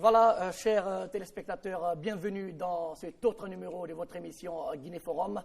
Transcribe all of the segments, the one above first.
Voilà, chers téléspectateurs, bienvenue dans cet autre numéro de votre émission Guinée Forum.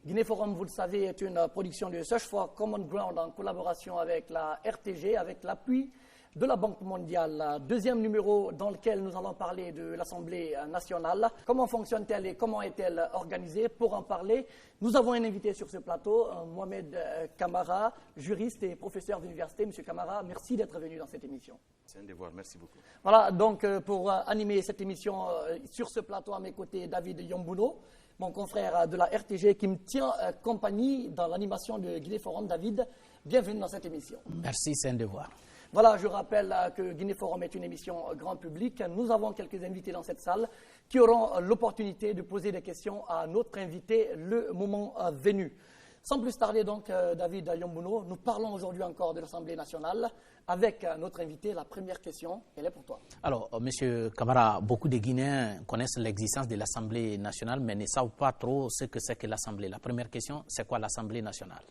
Guinée Forum, vous le savez, est une production de Search for Common Ground en collaboration avec la RTG, avec l'appui de la Banque mondiale. Deuxième numéro dans lequel nous allons parler de l'Assemblée nationale. Comment fonctionne-t-elle et comment est-elle organisée? Pour en parler, nous avons un invité sur ce plateau, Mohamed Camara, juriste et professeur d'université. Monsieur Camara, merci d'être venu dans cette émission. C'est un devoir, merci beaucoup. Voilà, donc pour animer cette émission sur ce plateau à mes côtés, David Yombuno, mon confrère de la RTG qui me tient compagnie dans l'animation de Guinée Forum. David, bienvenue dans cette émission. Merci, c'est un devoir. Voilà, je rappelle que Guinée Forum est une émission grand public. Nous avons quelques invités dans cette salle qui auront l'opportunité de poser des questions à notre invité le moment venu. Sans plus tarder donc, David Yombuno, nous parlons aujourd'hui encore de l'Assemblée nationale avec notre invité. La première question, elle est pour toi. Alors, Monsieur Camara, beaucoup de Guinéens connaissent l'existence de l'Assemblée nationale, mais ne savent pas trop ce que c'est que l'Assemblée. La première question, c'est quoi l'Assemblée nationale?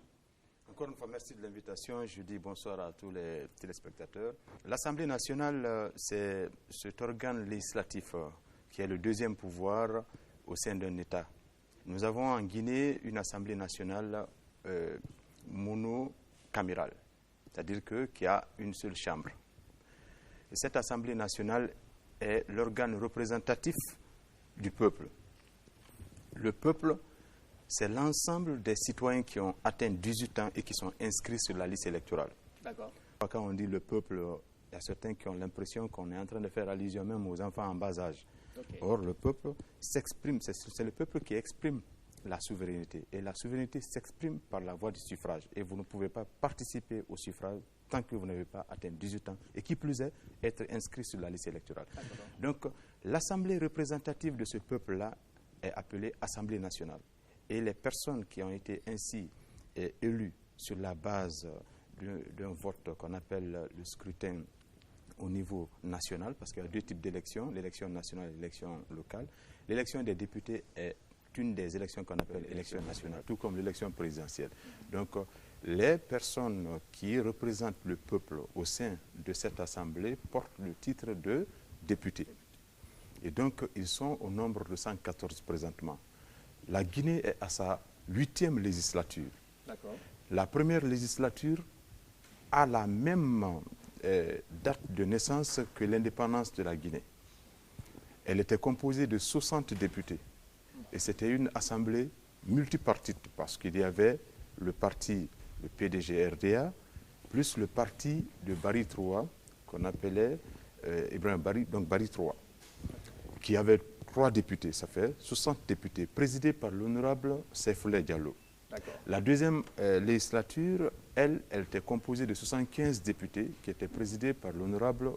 Encore une fois, merci de l'invitation. Je dis bonsoir à tous les téléspectateurs. L'Assemblée nationale, c'est cet organe législatif qui est le deuxième pouvoir au sein d'un État. Nous avons en Guinée une Assemblée nationale monocamérale, c'est-à-dire qu'il y a une seule chambre. Et cette Assemblée nationale est l'organe représentatif du peuple. Le peuple, c'est l'ensemble des citoyens qui ont atteint 18 ans et qui sont inscrits sur la liste électorale. D'accord. Quand on dit le peuple, il y a certains qui ont l'impression qu'on est en train de faire allusion même aux enfants en bas âge. Okay. Or, le peuple s'exprime, c'est le peuple qui exprime la souveraineté. Et la souveraineté s'exprime par la voie du suffrage. Et vous ne pouvez pas participer au suffrage tant que vous n'avez pas atteint 18 ans. Et qui plus est, être inscrit sur la liste électorale. Donc, l'assemblée représentative de ce peuple-là est appelée Assemblée nationale. Et les personnes qui ont été ainsi élues sur la base d'un vote qu'on appelle le scrutin au niveau national, parce qu'il y a deux types d'élections, l'élection nationale et l'élection locale. L'élection des députés est une des élections qu'on appelle élection nationale, tout comme l'élection présidentielle. Donc, les personnes qui représentent le peuple au sein de cette assemblée portent le titre de député. Et donc, ils sont au nombre de 114 présentement. La Guinée est à sa 8e législature. La première législature a la même date de naissance que l'indépendance de la Guinée. Elle était composée de 60 députés. Et c'était une assemblée multipartite parce qu'il y avait le parti, le PDG-RDA, plus le parti de Barry III, qu'on appelait Ibrahim Barry, donc Barry III, qui avait 3 députés, ça fait 60 députés, présidés par l'honorable Seyfoullah Diallo. La deuxième législature, elle était composée de 75 députés qui étaient présidés par l'honorable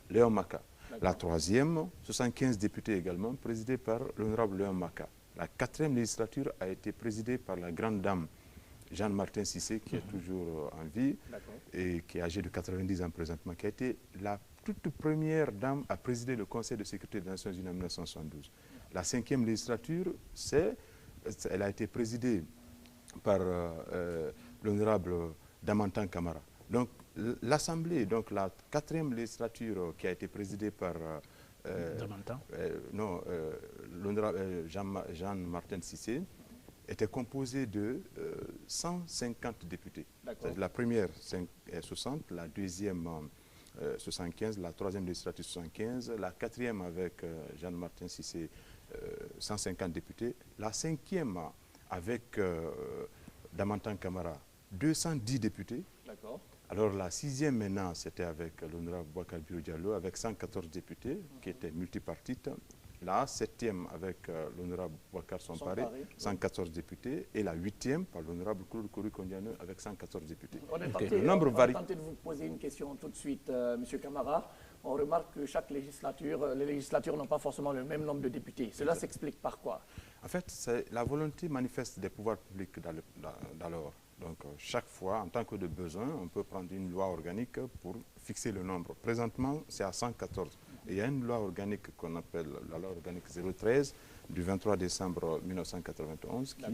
Léon Maka. La troisième, 75 députés également, présidés par l'honorable Léon Maka. La quatrième législature a été présidée par la grande dame Jeanne Martin Cissé, qui est toujours en vie et qui est âgée de 90 ans présentement, qui a été la toute première dame à présider le Conseil de sécurité des Nations Unies en 1972. La cinquième législature, elle a été présidée par l'honorable Damantan Camara. Donc l'Assemblée, donc la quatrième législature qui a été présidée par l'honorable Jean-Martin Cissé, était composée de 150 députés. La première 60, la deuxième 75, la troisième législature 75, la quatrième avec Jean-Martin Cissé 150 députés, la cinquième avec Damantan Camara 210 députés. Alors la sixième maintenant, c'était avec l'honorable Boubacar Biro Diallo avec 114 députés qui étaient multipartites. La septième avec l'honorable Boubacar Somparé, 114 députés. Et la huitième par l'honorable Claude Kouri Kondiano avec 114 députés. Le nombre varie. On va tenter de vous poser une question tout de suite, M. Camara. On remarque que chaque législature, les législatures n'ont pas forcément le même nombre de députés. Cela s'explique par quoi? En fait, c'est la volonté manifeste des pouvoirs publics d'alors. Donc, chaque fois, en tant que de besoin, on peut prendre une loi organique pour fixer le nombre. Présentement, c'est à 114. Et il y a une loi organique qu'on appelle la loi organique 013 du 23 décembre 1991 qui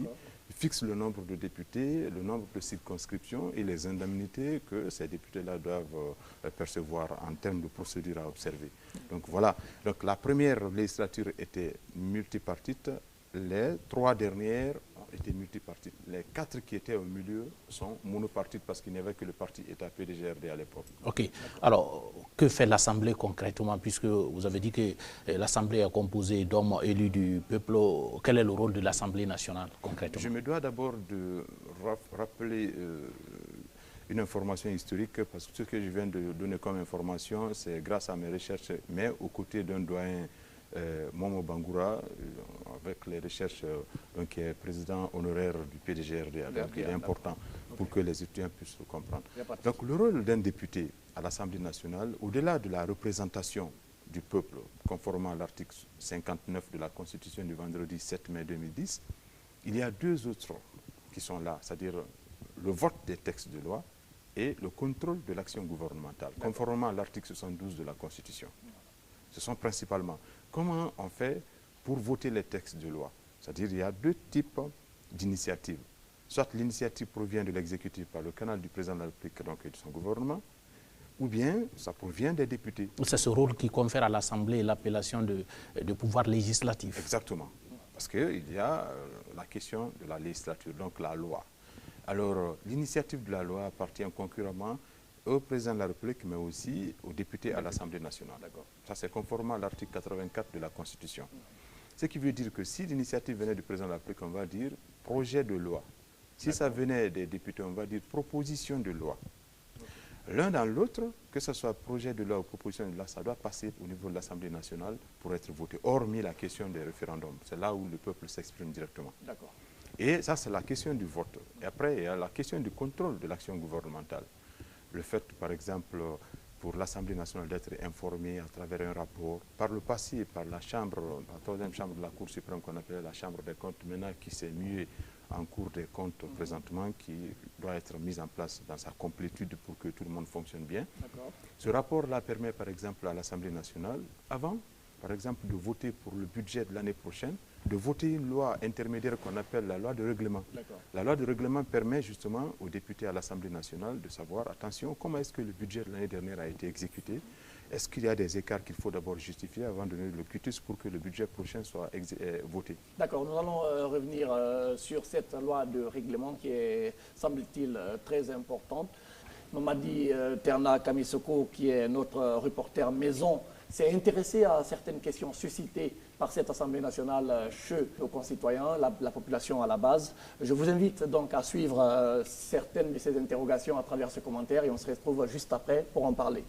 fixe le nombre de députés, le nombre de circonscriptions et les indemnités que ces députés-là doivent percevoir en termes de procédure à observer. Donc voilà, donc la première législature était multipartite, les 3 dernières étaient multipartites. Les 4 qui étaient au milieu sont monopartites parce qu'il n'y avait que le parti État PDGRD à l'époque. Ok. Alors, que fait l'Assemblée concrètement, puisque vous avez dit que l'Assemblée est composée d'hommes élus du peuple? Quel est le rôle de l'Assemblée nationale concrètement? Je me dois d'abord de rappeler une information historique, parce que ce que je viens de donner comme information, c'est grâce à mes recherches, mais aux côtés d'un doyen, Momo Bangoura, avec les recherches, qui est président honoraire du PDGRD. Donc il est important pour que les étudiants puissent le comprendre. Donc le rôle d'un député à l'Assemblée nationale, au-delà de la représentation du peuple, conformément à l'article 59 de la Constitution du vendredi 7 mai 2010, il y a 2 autres qui sont là, c'est-à-dire le vote des textes de loi et le contrôle de l'action gouvernementale, conformément à l'article 72 de la Constitution. Ce sont principalement comment on fait pour voter les textes de loi. C'est-à-dire qu'il y a 2 types d'initiatives. Soit l'initiative provient de l'exécutif par le canal du président de la République donc, et de son gouvernement, ou bien ça provient des députés. C'est ce rôle qui confère à l'Assemblée l'appellation de pouvoir législatif. Exactement. Parce qu'il y a la question de la législature, donc la loi. Alors, l'initiative de la loi appartient concurremment au président de la République, mais aussi aux députés à l'Assemblée nationale. Ça, c'est conformément à l'article 84 de la Constitution. Ce qui veut dire que si l'initiative venait du président de la République, on va dire projet de loi. Si ça venait des députés, on va dire proposition de loi. L'un dans l'autre, que ce soit projet de loi ou proposition de loi, ça doit passer au niveau de l'Assemblée nationale pour être voté, hormis la question des référendums. C'est là où le peuple s'exprime directement. D'accord. Et ça, c'est la question du vote. Et après, il y a la question du contrôle de l'action gouvernementale. Le fait, par exemple, pour l'Assemblée nationale d'être informée à travers un rapport, par le passé, par la chambre, la 3e chambre de la Cour suprême qu'on appelait la chambre des comptes, maintenant qui s'est muée en cours des comptes présentement, qui doit être mise en place dans sa complétude pour que tout le monde fonctionne bien. Ce rapport-là permet, par exemple, à l'Assemblée nationale, avant, par exemple, de voter pour le budget de l'année prochaine, de voter une loi intermédiaire qu'on appelle la loi de règlement. La loi de règlement permet justement aux députés à l'Assemblée nationale de savoir, attention, comment est-ce que le budget de l'année dernière a été exécuté? Est-ce qu'il y a des écarts qu'il faut d'abord justifier avant de donner le quitus pour que le budget prochain soit voté? D'accord, nous allons revenir sur cette loi de règlement qui est, semble-t-il, très importante. Mamadi Terna Kamisoko, qui est notre reporter maison, s'est intéressé à certaines questions suscitées par cette Assemblée nationale chez nos concitoyens, la population à la base. Je vous invite donc à suivre certaines de ces interrogations à travers ce commentaire et on se retrouve juste après pour en parler.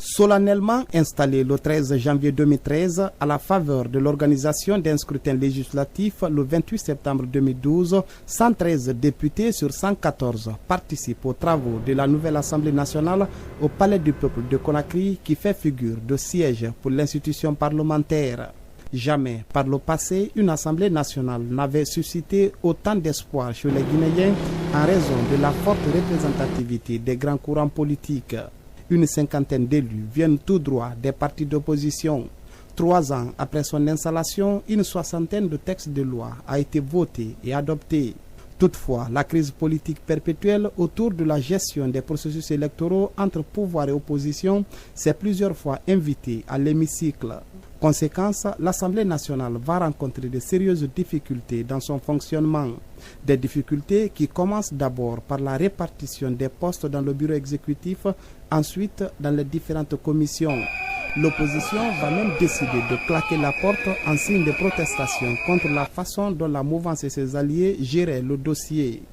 Solennellement installé le 13 janvier 2013 à la faveur de l'organisation d'un scrutin législatif le 28 septembre 2012, 113 députés sur 114 participent aux travaux de la nouvelle Assemblée nationale au Palais du Peuple de Conakry qui fait figure de siège pour l'institution parlementaire. Jamais par le passé, une Assemblée nationale n'avait suscité autant d'espoir chez les Guinéens en raison de la forte représentativité des grands courants politiques. Une 50aine d'élus viennent tout droit des partis d'opposition. 3 ans après son installation, une 60aine de textes de loi a été votés et adoptés. Toutefois, la crise politique perpétuelle autour de la gestion des processus électoraux entre pouvoir et opposition s'est plusieurs fois invitée à l'hémicycle. Conséquence, l'Assemblée nationale va rencontrer de sérieuses difficultés dans son fonctionnement. Des difficultés qui commencent d'abord par la répartition des postes dans le bureau exécutif, ensuite dans les différentes commissions. L'opposition va même décider de claquer la porte en signe de protestation contre la façon dont la mouvance et ses alliés géraient le dossier.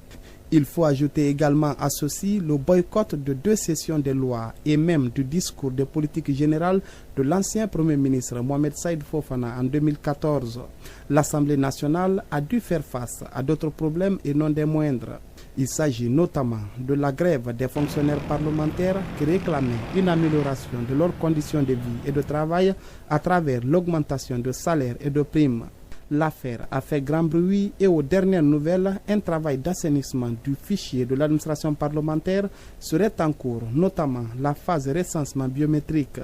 Il faut ajouter également à ceci le boycott de 2 sessions de loi et même du discours de politique générale de l'ancien Premier ministre Mohamed Saïd Fofana en 2014. L'Assemblée nationale a dû faire face à d'autres problèmes et non des moindres. Il s'agit notamment de la grève des fonctionnaires parlementaires qui réclamaient une amélioration de leurs conditions de vie et de travail à travers l'augmentation de salaires et de primes. L'affaire a fait grand bruit et aux dernières nouvelles, un travail d'assainissement du fichier de l'administration parlementaire serait en cours, notamment la phase recensement biométrique.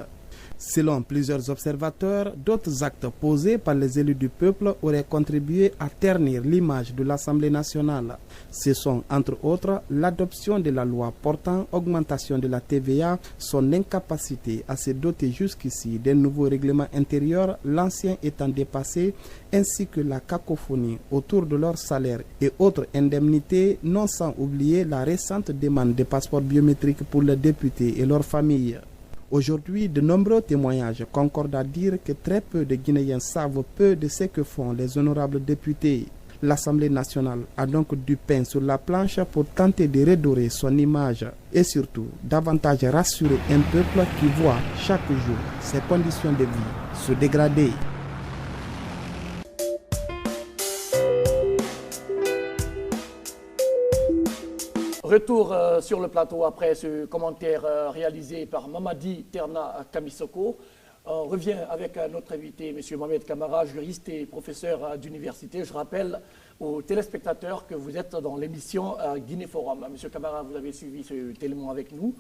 Selon plusieurs observateurs, d'autres actes posés par les élus du peuple auraient contribué à ternir l'image de l'Assemblée nationale. Ce sont entre autres l'adoption de la loi portant augmentation de la TVA, son incapacité à se doter jusqu'ici d'un nouveau règlement intérieur, l'ancien étant dépassé, ainsi que la cacophonie autour de leur salaire et autres indemnités, non sans oublier la récente demande de passeports biométriques pour les députés et leurs familles. Aujourd'hui, de nombreux témoignages concordent à dire que très peu de Guinéens savent peu de ce que font les honorables députés. L'Assemblée nationale a donc du pain sur la planche pour tenter de redorer son image et surtout davantage rassurer un peuple qui voit chaque jour ses conditions de vie se dégrader. Retour sur le plateau après ce commentaire réalisé par Mamadi Terna Kamisoko. On revient avec notre invité, M. Mohamed Camara, juriste et professeur d'université. Je rappelle aux téléspectateurs que vous êtes dans l'émission Guinée Forum. M. Camara, vous avez suivi cet élément avec nous.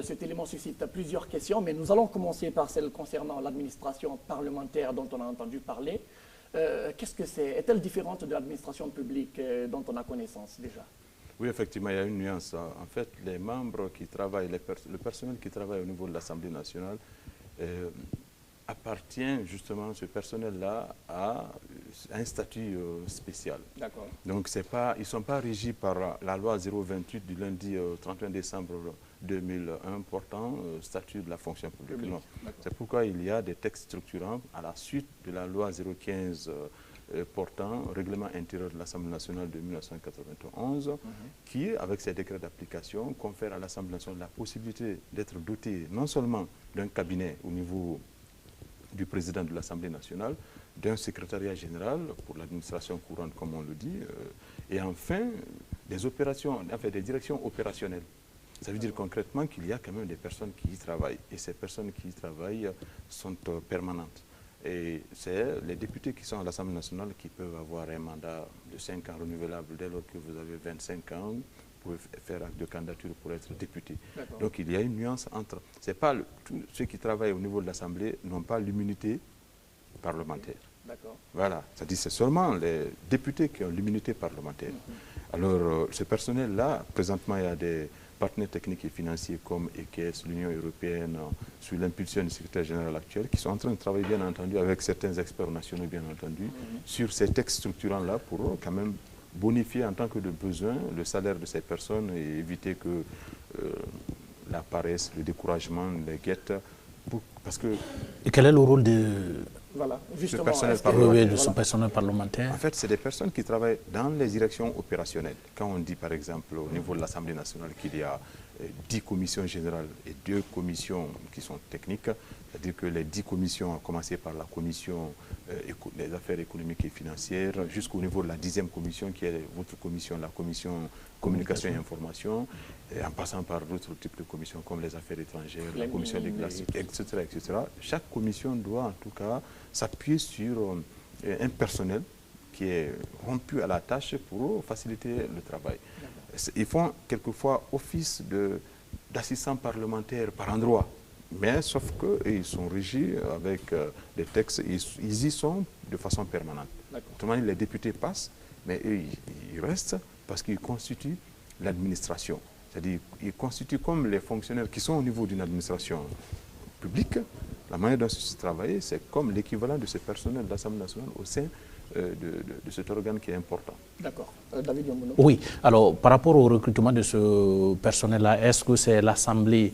Cet élément suscite plusieurs questions, mais nous allons commencer par celle concernant l'administration parlementaire dont on a entendu parler. Qu'est-ce que c'est? Est-elle différente de l'administration publique dont on a connaissance déjà? Oui, effectivement, il y a une nuance. En fait, les membres qui travaillent, le personnel qui travaille au niveau de l'Assemblée nationale appartient justement, ce personnel-là, à un statut spécial. D'accord. Donc, ils ne sont pas régis par la loi 028 du lundi 31 décembre 2001 portant statut de la fonction publique. Non. C'est pourquoi il y a des textes structurants à la suite de la loi 015 portant règlement intérieur de l'Assemblée nationale de 1991, qui, avec ses décrets d'application, confère à l'Assemblée nationale la possibilité d'être dotée non seulement d'un cabinet au niveau du président de l'Assemblée nationale, d'un secrétariat général pour l'administration courante, comme on le dit, et enfin des opérations, enfin des directions opérationnelles. Ça veut dire concrètement qu'il y a quand même des personnes qui y travaillent, et ces personnes qui y travaillent sont permanentes. Et c'est les députés qui sont à l'Assemblée nationale qui peuvent avoir un mandat de 5 ans renouvelable dès lors que vous avez 25 ans, vous pouvez faire acte de candidature pour être député. Donc il y a une nuance entre... C'est pas tous ceux qui travaillent au niveau de l'Assemblée n'ont pas l'immunité parlementaire. Voilà, c'est-à-dire c'est seulement les députés qui ont l'immunité parlementaire. Alors ce personnel-là, présentement il y a des partenaires techniques et financiers comme EKS, l'Union européenne, sous l'impulsion du secrétaire général actuel, qui sont en train de travailler, bien entendu, avec certains experts nationaux, bien entendu, sur ces textes structurants-là pour quand même bonifier en tant que de besoin le salaire de ces personnes et éviter que la paresse, le découragement les guette. Parce que... Et quel est le rôle de... Voilà, justement, ce personnel parlementaire? En fait, c'est des personnes qui travaillent dans les directions opérationnelles. Quand on dit, par exemple, au niveau de l'Assemblée nationale qu'il y a 10 commissions générales et 2 commissions qui sont techniques, c'est-à-dire que les 10 commissions, à commencer par la commission des affaires économiques et financières, jusqu'au niveau de la 10e commission, qui est votre commission, la commission communication et information, et en passant par d'autres types de commissions comme les affaires étrangères, la commission des classiques, etc., etc. Chaque commission doit en tout cas s'appuyer sur un personnel qui est rompu à la tâche pour faciliter le travail. Ils font quelquefois office d'assistants parlementaires par endroit, mais sauf qu'ils sont régis avec des textes, ils y sont de façon permanente. Autrement, les députés passent, mais eux, ils restent parce qu'ils constituent l'administration. C'est-à-dire qu'ils constituent comme les fonctionnaires qui sont au niveau d'une administration publique. La manière dont se travaille, c'est comme l'équivalent de ce personnel de l'Assemblée nationale au sein de cet organe qui est important. D'accord. David Yombono. Oui. Alors, par rapport au recrutement de ce personnel-là, est-ce que c'est l'Assemblée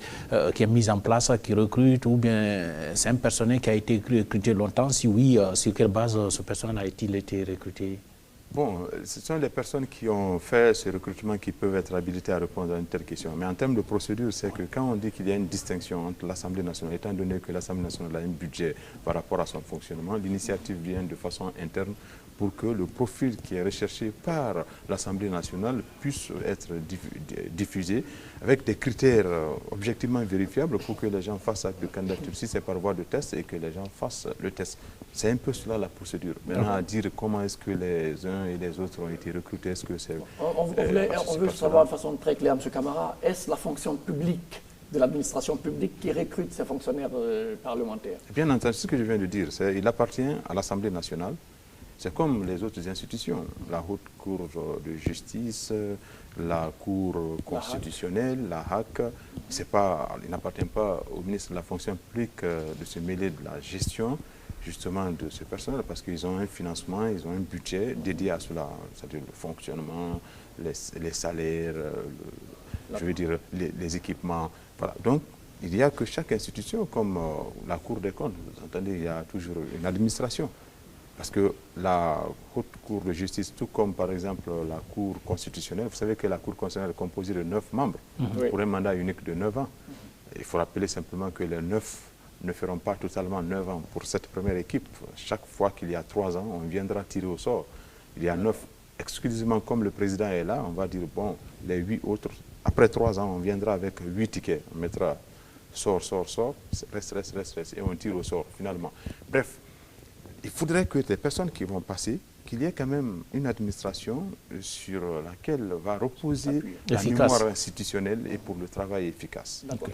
qui est mise en place, qui recrute, ou bien c'est un personnel qui a été recruté longtemps? Si oui, sur quelle base ce personnel a-t-il été recruté? Bon, ce sont les personnes qui ont fait ce recrutement qui peuvent être habilitées à répondre à une telle question. Mais en termes de procédure, c'est que quand on dit qu'il y a une distinction entre l'Assemblée nationale, étant donné que l'Assemblée nationale a un budget par rapport à son fonctionnement, l'initiative vient de façon interne pour que le profil qui est recherché par l'Assemblée nationale puisse être diffusé avec des critères objectivement vérifiables pour que les gens fassent acte de candidature. Si c'est par voie de test, et que les gens fassent le test. C'est un peu cela la procédure. Maintenant, à dire comment est-ce que les uns et les autres ont été recrutés, est-ce que c'est... On veut savoir de façon très claire, M. Camara, est-ce la fonction publique de l'administration publique qui recrute ces fonctionnaires parlementaires? Bien entendu, ce que je viens de dire, il appartient à l'Assemblée nationale. C'est comme les autres institutions, la Haute Cour de justice, la Cour constitutionnelle, la HAC. Il n'appartient pas au ministre de la fonction publique de se mêler de la gestion justement de ce personnel parce qu'ils ont un financement, ils ont un budget dédié à cela, c'est-à-dire le fonctionnement, les salaires, je veux dire les équipements. Voilà. Donc, il n'y a que chaque institution, comme la Cour des comptes, vous entendez, il y a toujours une administration. Parce que la Haute Cour de justice, tout comme par exemple la Cour constitutionnelle, vous savez que la Cour constitutionnelle est composée de 9 membres pour un mandat unique de 9 ans. Il faut rappeler simplement que les 9 ne feront pas totalement 9 ans pour cette première équipe. Chaque fois qu'il y a 3 ans, on viendra tirer au sort. Il y a 9, exclusivement comme le président est là, on va dire, bon, les 8 autres, après 3 ans, on viendra avec 8 tickets. On mettra sort, reste, et on tire au sort finalement. Bref, il faudrait que les personnes qui vont passer, qu'il y ait quand même une administration sur laquelle va reposer la mémoire institutionnelle et pour le travail efficace. Okay.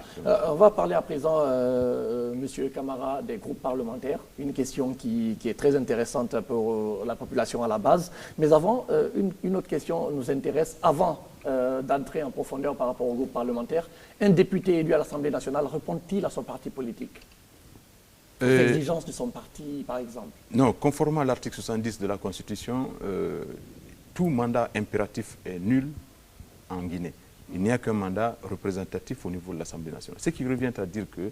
On va parler à présent, Monsieur Camara, des groupes parlementaires. Une question qui est très intéressante pour la population à la base. Mais avant, une autre question nous intéresse avant d'entrer en profondeur par rapport aux groupes parlementaires. Un député élu à l'Assemblée nationale répond-il à son parti politique? Les exigences de son parti, par exemple? Non, conformément à l'article 70 de la Constitution, tout mandat impératif est nul en Guinée. Il n'y a qu'un mandat représentatif au niveau de l'Assemblée nationale. Ce qui revient à dire que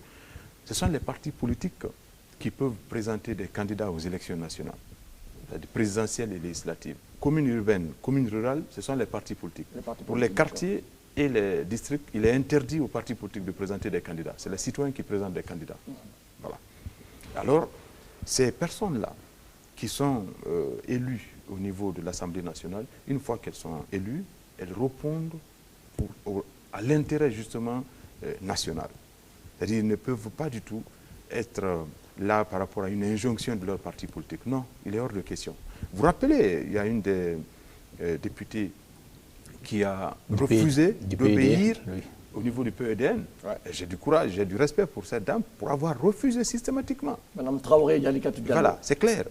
ce sont les partis politiques qui peuvent présenter des candidats aux élections nationales, c'est-à-dire présidentielles et législatives. Communes urbaines, communes rurales, ce sont les partis politiques. Pour les quartiers et les districts, il est interdit aux partis politiques de présenter des candidats. C'est les citoyens qui présentent des candidats. Voilà. Alors, ces personnes-là qui sont élues au niveau de l'Assemblée nationale, une fois qu'elles sont élues, elles répondent à l'intérêt justement national. C'est-à-dire qu'ils ne peuvent pas du tout être là par rapport à une injonction de leur parti politique. Non, il est hors de question. Vous vous rappelez, il y a une des députées qui a refusé d'obéir au niveau du PEDN. Ouais. J'ai du courage, j'ai du respect pour cette dame pour avoir refusé systématiquement. Madame Traoré, Yalika Diallo. Voilà, c'est clair.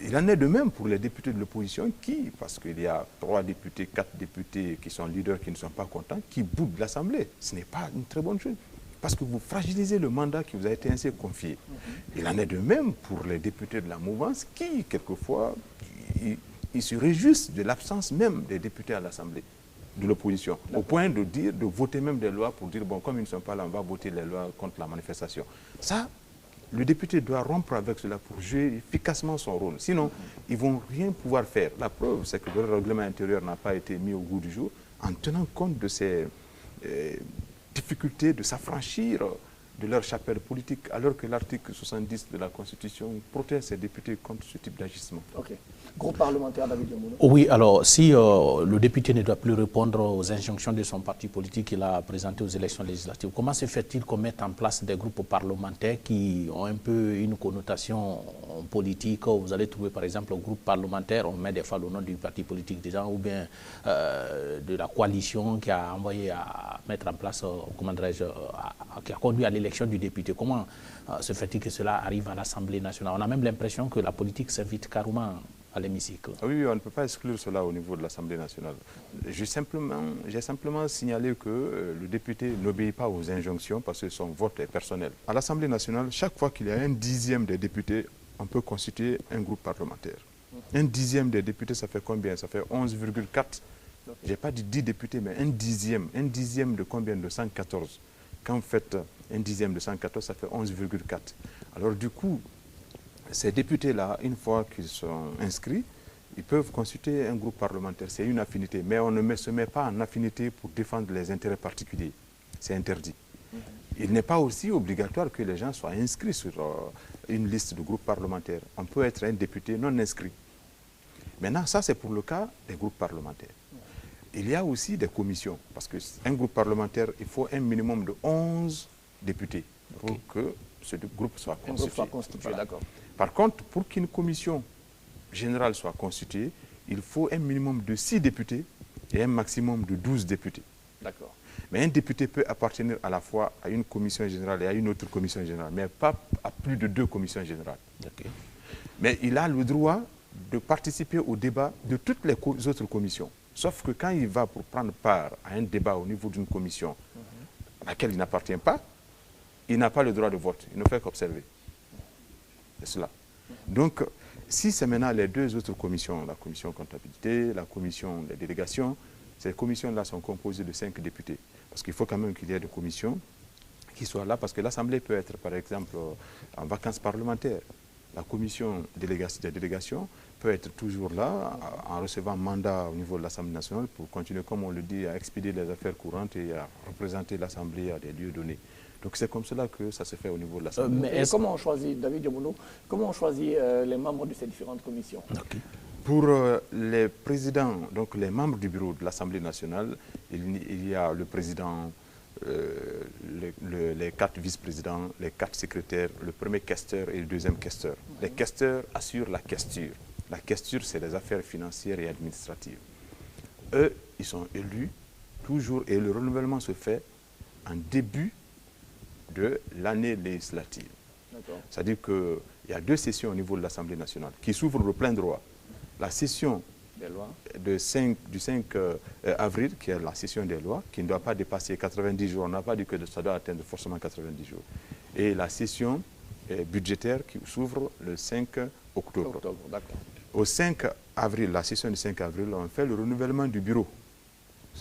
Il en est de même pour les députés de l'opposition qui, parce qu'il y a 3 députés, 4 députés qui sont leaders, qui ne sont pas contents, qui boudent l'Assemblée. Ce n'est pas une très bonne chose. Parce que vous fragilisez le mandat qui vous a été ainsi confié. Il en est de même pour les députés de la mouvance qui, quelquefois, ils se réjouissent de l'absence même des députés à l'Assemblée de l'opposition, au point de voter même des lois pour dire, bon, comme ils ne sont pas là, on va voter les lois contre la manifestation. Ça, le député doit rompre avec cela pour jouer efficacement son rôle. Sinon, ils ne vont rien pouvoir faire. La preuve, c'est que le règlement intérieur n'a pas été mis au goût du jour en tenant compte de ces difficultés de s'affranchir de leur chapelle politique, alors que l'article 70 de la Constitution protège ces députés contre ce type d'agissement. Ok. Groupe parlementaire, David Yamouno. Oui, alors si le député ne doit plus répondre aux injonctions de son parti politique qu'il a présenté aux élections législatives, comment se fait-il qu'on mette en place des groupes parlementaires qui ont un peu une connotation politique? Vous allez trouver par exemple un groupe parlementaire, on met des fois le nom du parti politique dedans, ou bien de la coalition qui a envoyé à mettre en place, comment dirais-je, qui a conduit à l'élection du député. Comment se fait-il que cela arrive à l'Assemblée nationale? On a même l'impression que la politique s'invite carrément à l'hémicycle. Oui, on ne peut pas exclure cela au niveau de l'Assemblée nationale. J'ai simplement signalé que le député n'obéit pas aux injonctions parce que son vote est personnel. À l'Assemblée nationale, chaque fois qu'il y a 1/10 des députés, on peut constituer un groupe parlementaire. 1/10 des députés, ça fait combien? Ça fait 11,4. Je n'ai pas dit 10 députés, mais 1/10. 1/10 de combien? De 114. Quand vous faites 1/10 de 114, ça fait 11,4. Alors du coup, ces députés-là, une fois qu'ils sont inscrits, ils peuvent constituer un groupe parlementaire. C'est une affinité, mais on ne se met pas en affinité pour défendre les intérêts particuliers. C'est interdit. Il n'est pas aussi obligatoire que les gens soient inscrits sur une liste de groupes parlementaires. On peut être un député non inscrit. Maintenant, ça c'est pour le cas des groupes parlementaires. Il y a aussi des commissions, parce qu'un groupe parlementaire, il faut un minimum de 11 députés pour que ce groupe soit constitué. Voilà. Par contre, pour qu'une commission générale soit constituée, il faut un minimum de 6 députés et un maximum de 12 députés. D'accord. Mais un député peut appartenir à la fois à une commission générale et à une autre commission générale, mais pas à plus de 2 commissions générales. Okay. Mais il a le droit de participer au débat de toutes les autres commissions. Sauf que quand il va pour prendre part à un débat au niveau d'une commission à laquelle il n'appartient pas, il n'a pas le droit de vote. Il ne fait qu'observer. C'est cela. Donc, si c'est maintenant les 2 autres commissions, la commission comptabilité, la commission des délégations, ces commissions-là sont composées de 5 députés. Parce qu'il faut quand même qu'il y ait des commissions qui soient là, parce que l'Assemblée peut être, par exemple, en vacances parlementaires. La commission des délégations peut être toujours là, en recevant mandat au niveau de l'Assemblée nationale pour continuer, comme on le dit, à expédier les affaires courantes et à représenter l'Assemblée à des lieux donnés. Donc c'est comme cela que ça se fait au niveau de l'Assemblée. Mais comment on choisit, David Diomounou, comment on choisit les membres de ces différentes commissions? Okay. Pour les présidents, donc les membres du bureau de l'Assemblée nationale, il y a le président, les 4 vice-présidents, les 4 secrétaires, le premier questeur et le deuxième questeur. Les questeurs assurent la questure. La questure, c'est les affaires financières et administratives. Eux, ils sont élus toujours et le renouvellement se fait en début de l'année législative. C'est-à-dire qu'il y a 2 sessions au niveau de l'Assemblée nationale qui s'ouvrent de plein droit. La session du 5 avril, qui est la session des lois, qui ne doit pas dépasser 90 jours. On n'a pas dit que ça doit atteindre forcément 90 jours. Et la session budgétaire qui s'ouvre le 5 octobre. Au 5 avril, la session du 5 avril, on fait le renouvellement du bureau,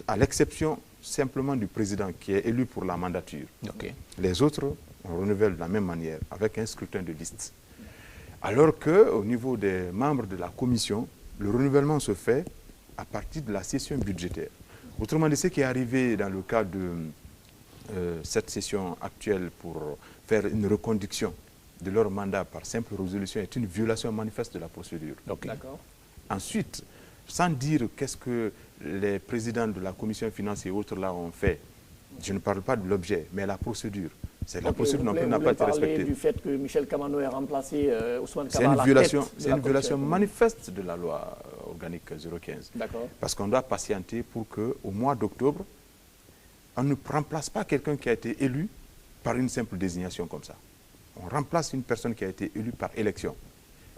à l'exception simplement du président qui est élu pour la mandature. Okay. Les autres, on renouvelle de la même manière, avec un scrutin de liste. Alors qu'au niveau des membres de la commission, le renouvellement se fait à partir de la session budgétaire. Autrement dit, ce qui est arrivé dans le cadre de cette session actuelle pour faire une reconduction de leur mandat par simple résolution est une violation manifeste de la procédure. Okay. Ensuite, sans dire qu'est-ce que les présidents de la commission finance et autres là ont fait, je ne parle pas de l'objet, mais la procédure. La procédure non plus n'a pas été respectée. Du fait que Michel Kamano ait remplacé Ousmane Kaba à la tête. C'est une violation manifeste de la loi organique 015. Parce qu'on doit patienter pour qu'au mois d'octobre, on ne remplace pas quelqu'un qui a été élu par une simple désignation comme ça. On remplace une personne qui a été élue par élection.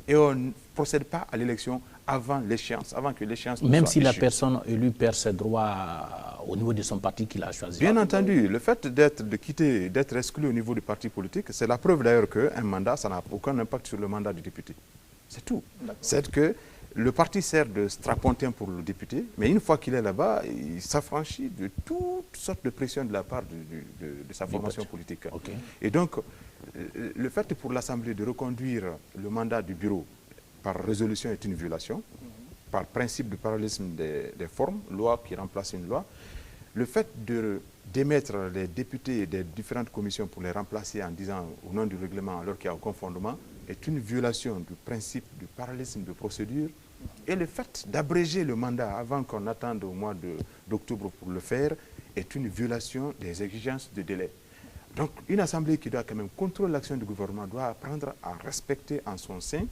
Et on ne procède pas à l'élection avant l'échéance, avant que l'échéance ne soit Même si la échue. personne élue perd ses droits au niveau de son parti qu'il a choisi. Bien entendu, le fait d'être exclu au niveau du parti politique, c'est la preuve d'ailleurs qu'un mandat, ça n'a aucun impact sur le mandat du député. C'est tout. C'est que le parti sert de strapontin pour le député, mais une fois qu'il est là-bas, il s'affranchit de toutes sortes de pressions de la part de sa formation politique. Okay. Et donc, le fait pour l'Assemblée de reconduire le mandat du bureau par résolution est une violation, par principe de parallélisme des formes, loi qui remplace une loi. Le fait d'émettre les députés des différentes commissions pour les remplacer en disant au nom du règlement alors qu'il y a un confondement est une violation du principe du parallélisme de procédure. Et le fait d'abréger le mandat avant qu'on attende au mois d'octobre pour le faire est une violation des exigences de délai. Donc, une assemblée qui doit quand même contrôler l'action du gouvernement doit apprendre à respecter en son sein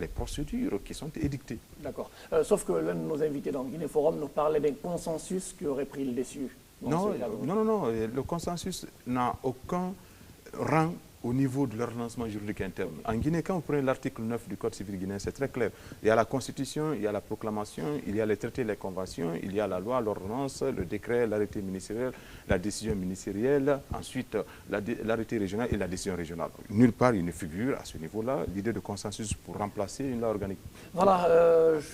les procédures qui sont édictées. D'accord. Sauf que l'un de nos invités dans Guinée Forum nous parlait d'un consensus qui aurait pris le dessus. Non, le consensus n'a aucun rang au niveau de l'ordonnancement juridique interne. En Guinée, quand vous prenez l'article 9 du Code civil guinéen, c'est très clair. Il y a la Constitution, il y a la proclamation, il y a les traités, les conventions, il y a la loi, l'ordonnance, le décret, l'arrêté ministériel, la décision ministérielle, ensuite l'arrêté régional et la décision régionale. Nulle part il ne figure à ce niveau-là l'idée de consensus pour remplacer une loi organique. Voilà,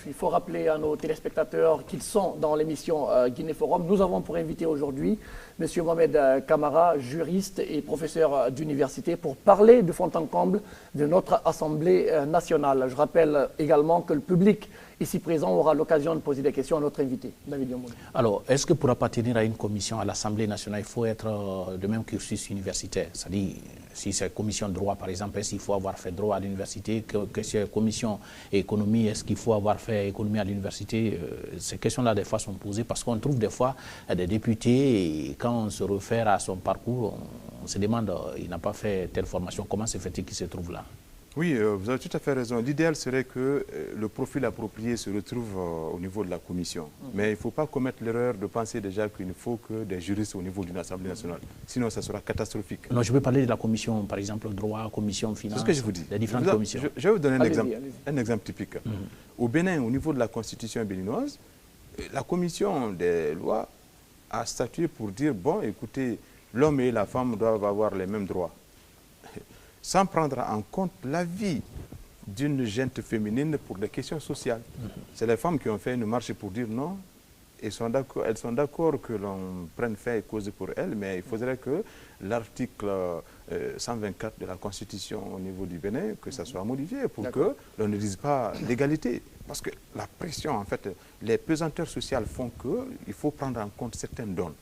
il faut rappeler à nos téléspectateurs qu'ils sont dans l'émission Guinée Forum. Nous avons pour invité aujourd'hui M. Mohamed Kamara, juriste et professeur d'université, pour parler de fond en comble de notre Assemblée nationale. Je rappelle également que le public ici présent aura l'occasion de poser des questions à notre invité, David Diomounou. Alors, est-ce que pour appartenir à une commission à l'Assemblée nationale, il faut être de même cursus universitaire? C'est-à-dire, si c'est commission de droit, par exemple, est-ce qu'il faut avoir fait droit à l'université? Que c'est commission économie, est-ce qu'il faut avoir fait économie à l'université? Ces questions-là, des fois, sont posées parce qu'on trouve des fois des députés, et quand on se réfère à son parcours, on se demande, il n'a pas fait telle formation, comment se fait-il qu'il se trouve là? Oui, vous avez tout à fait raison. L'idéal serait que le profil approprié se retrouve au niveau de la commission. Mais il ne faut pas commettre l'erreur de penser déjà qu'il ne faut que des juristes au niveau d'une Assemblée nationale. Sinon, ça sera catastrophique. Non, je veux parler de la commission, par exemple, droit, commission, finance. C'est ce que je vous dis. Les différentes commissions. Je vais vous donner un exemple typique. Au Bénin, au niveau de la constitution béninoise, la commission des lois a statué pour dire, bon, écoutez, l'homme et la femme doivent avoir les mêmes droits, sans prendre en compte la vie d'une gente féminine pour des questions sociales. C'est les femmes qui ont fait une marche pour dire non. Elles sont d'accord que l'on prenne fait et cause pour elles, mais il faudrait que l'article 124 de la Constitution au niveau du Bénin, que ça soit modifié pour que l'on ne dise pas l'égalité. Parce que la pression, en fait, les pesanteurs sociales font qu'il faut prendre en compte certaines donnes.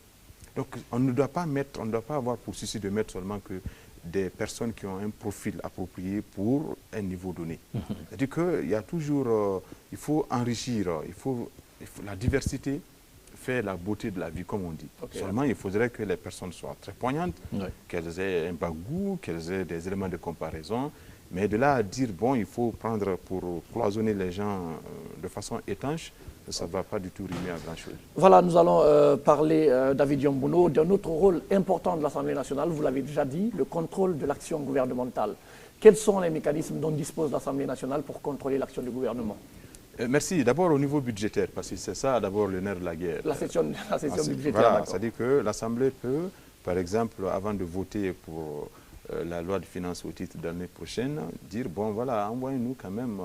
Donc on ne doit pas avoir pour souci de mettre seulement que des personnes qui ont un profil approprié pour un niveau donné. C'est-à-dire qu'il y a toujours, il faut enrichir, la diversité fait la beauté de la vie, comme on dit. Seulement, il faudrait que les personnes soient très poignantes, qu'elles aient un bagou, qu'elles aient des éléments de comparaison. Mais de là à dire, bon, il faut prendre pour cloisonner les gens de façon étanche, ça ne va pas du tout rimer à grand-chose. Voilà, nous allons parler, David Yombono, d'un autre rôle important de l'Assemblée nationale, vous l'avez déjà dit, le contrôle de l'action gouvernementale. Quels sont les mécanismes dont dispose l'Assemblée nationale pour contrôler l'action du gouvernement? Merci. D'abord au niveau budgétaire, parce que c'est ça d'abord le nerf de la guerre. La session budgétaire, voilà, c'est-à-dire que l'Assemblée peut, par exemple, avant de voter pour la loi de finances au titre de l'année prochaine, dire, bon voilà, envoyez-nous quand même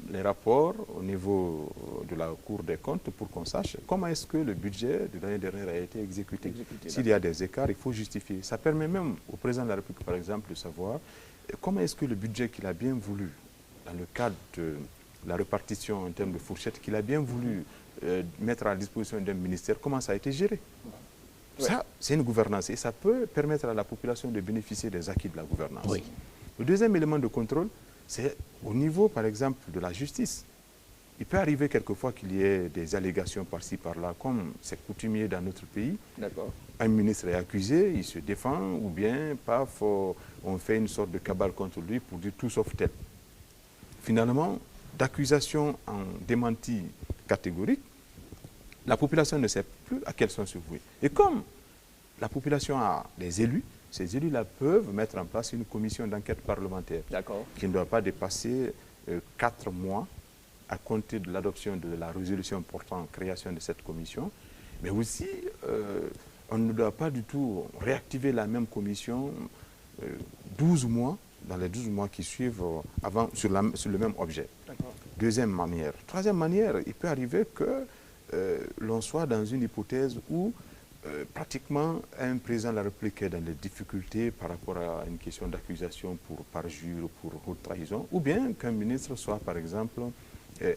les rapports au niveau de la Cour des comptes pour qu'on sache comment est-ce que le budget de l'année dernière a été exécuté. S'il y a des écarts, il faut justifier. Ça permet même au président de la République, par exemple, de savoir comment est-ce que le budget qu'il a bien voulu, dans le cadre de la répartition en termes de fourchette, qu'il a bien voulu mettre à la disposition d'un ministère, comment ça a été géré. Ça, c'est une gouvernance et ça peut permettre à la population de bénéficier des acquis de la gouvernance. Le deuxième élément de contrôle, c'est au niveau, par exemple, de la justice. Il peut arriver quelquefois qu'il y ait des allégations par-ci, par-là, comme c'est coutumier dans notre pays. Un ministre est accusé, il se défend, ou bien, paf, on fait une sorte de cabale contre lui pour dire tout sauf tel. Finalement, d'accusation en démenti catégorique, la population ne sait plus à quel sens se vouer. Et comme la population a des élus, ces élus-là peuvent mettre en place une commission d'enquête parlementaire qui ne doit pas dépasser 4 mois à compter de l'adoption de la résolution portant création de cette commission. Mais aussi, on ne doit pas du tout réactiver la même commission 12 mois, dans les 12 mois qui suivent sur le même objet. Deuxième manière. Troisième manière, il peut arriver que l'on soit dans une hypothèse où pratiquement un président de la République est dans des difficultés par rapport à une question d'accusation pour parjure, pour haute trahison, ou bien qu'un ministre soit par exemple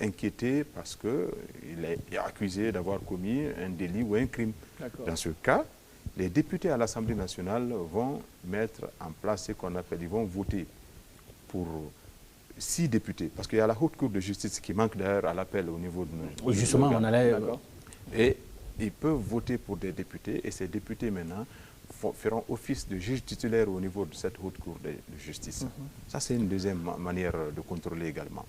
inquiété parce qu'il est accusé d'avoir commis un délit ou un crime. Dans ce cas, les députés à l'Assemblée nationale vont mettre en place ce qu'on appelle, ils vont voter pour 6 députés, parce qu'il y a la Haute Cour de justice qui manque d'ailleurs à l'appel au niveau de... Justement, on allait... Et ils peuvent voter pour des députés, et ces députés maintenant feront office de juge titulaire au niveau de cette Haute Cour de justice. Ça, c'est une deuxième manière de contrôler également.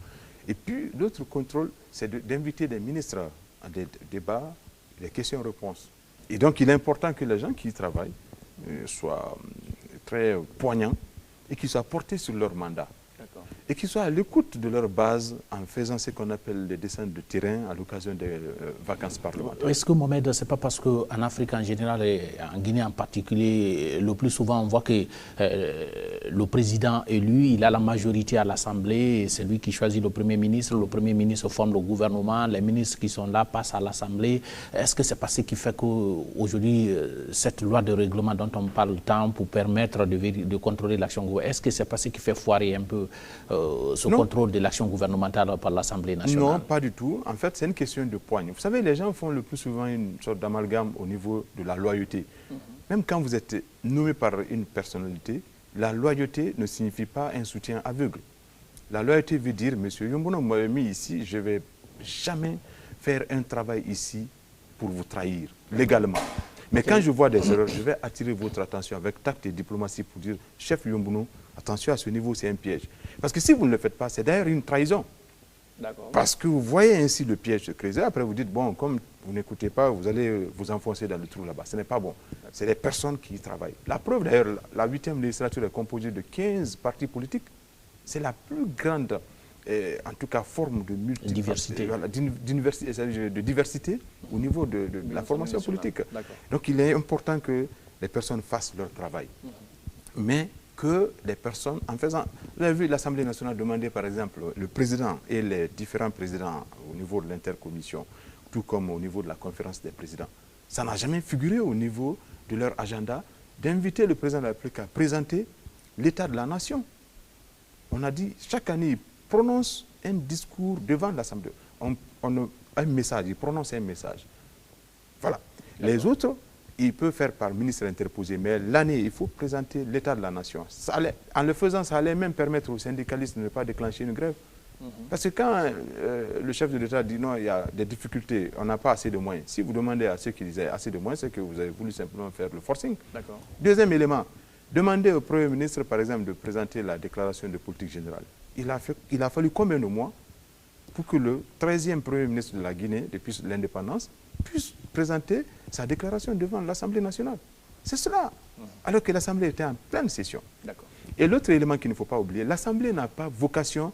Et puis, l'autre contrôle, c'est d'inviter des ministres à des débats, des questions-réponses. Et donc, il est important que les gens qui y travaillent soient très poignants et qu'ils soient portés sur leur mandat. Et qu'ils soient à l'écoute de leur base en faisant ce qu'on appelle des descentes de terrain à l'occasion des vacances parlementaires. Est-ce que, Mohamed, ce n'est pas parce qu'en Afrique en général et en Guinée en particulier, le plus souvent on voit que le président élu, il a la majorité à l'Assemblée, c'est lui qui choisit le Premier ministre forme le gouvernement, les ministres qui sont là passent à l'Assemblée. Est-ce que c'est pas ce qui fait qu'aujourd'hui, cette loi de règlement dont on parle tant pour permettre de contrôler l'action gouvernementale, est-ce que c'est pas ce qui fait foirer un peu ce contrôle de l'action gouvernementale par l'Assemblée nationale? Non, pas du tout. En fait, c'est une question de poigne. Vous savez, les gens font le plus souvent une sorte d'amalgame au niveau de la loyauté. Même quand vous êtes nommé par une personnalité, la loyauté ne signifie pas un soutien aveugle. La loyauté veut dire, monsieur Yombono m'a mis ici, je ne vais jamais faire un travail ici pour vous trahir, légalement. Mais quand je vois des erreurs, je vais attirer votre attention avec tact et diplomatie pour dire, chef Yombono, Attention, à ce niveau, c'est un piège. Parce que si vous ne le faites pas, c'est d'ailleurs une trahison. Parce que vous voyez ainsi le piège se creuser. Après, vous dites, bon, comme vous n'écoutez pas, vous allez vous enfoncer dans le trou là-bas. Ce n'est pas bon. C'est les personnes qui y travaillent. La preuve, d'ailleurs, la 8e législature est composée de 15 partis politiques. C'est la plus grande, en tout cas, forme de diversité. De diversité au niveau de la formation politique. Donc, il est important que les personnes fassent leur travail. Mais que les personnes, en faisant... Vous avez vu l'Assemblée nationale demander, par exemple, le président et les différents présidents au niveau de l'intercommission, tout comme au niveau de la conférence des présidents. Ça n'a jamais figuré au niveau de leur agenda d'inviter le président de la République à présenter l'état de la nation. On a dit, chaque année, il prononce un discours devant l'Assemblée. Un message, il prononce un message. Voilà. Les autres, il peut faire par ministre interposé, mais l'année, il faut présenter l'état de la nation. En le faisant, ça allait même permettre aux syndicalistes de ne pas déclencher une grève. Parce que quand le chef de l'État dit non, il y a des difficultés, on n'a pas assez de moyens. Si vous demandez à ceux qui disaient assez de moyens, c'est que vous avez voulu simplement faire le forcing. Deuxième élément, demandez au Premier ministre, par exemple, de présenter la déclaration de politique générale. Il a fallu combien de mois pour que le 13e Premier ministre de la Guinée, depuis l'indépendance, puisse présenter sa déclaration devant l'Assemblée nationale. C'est cela. Alors que l'Assemblée était en pleine session. Et l'autre élément qu'il ne faut pas oublier, l'Assemblée n'a pas vocation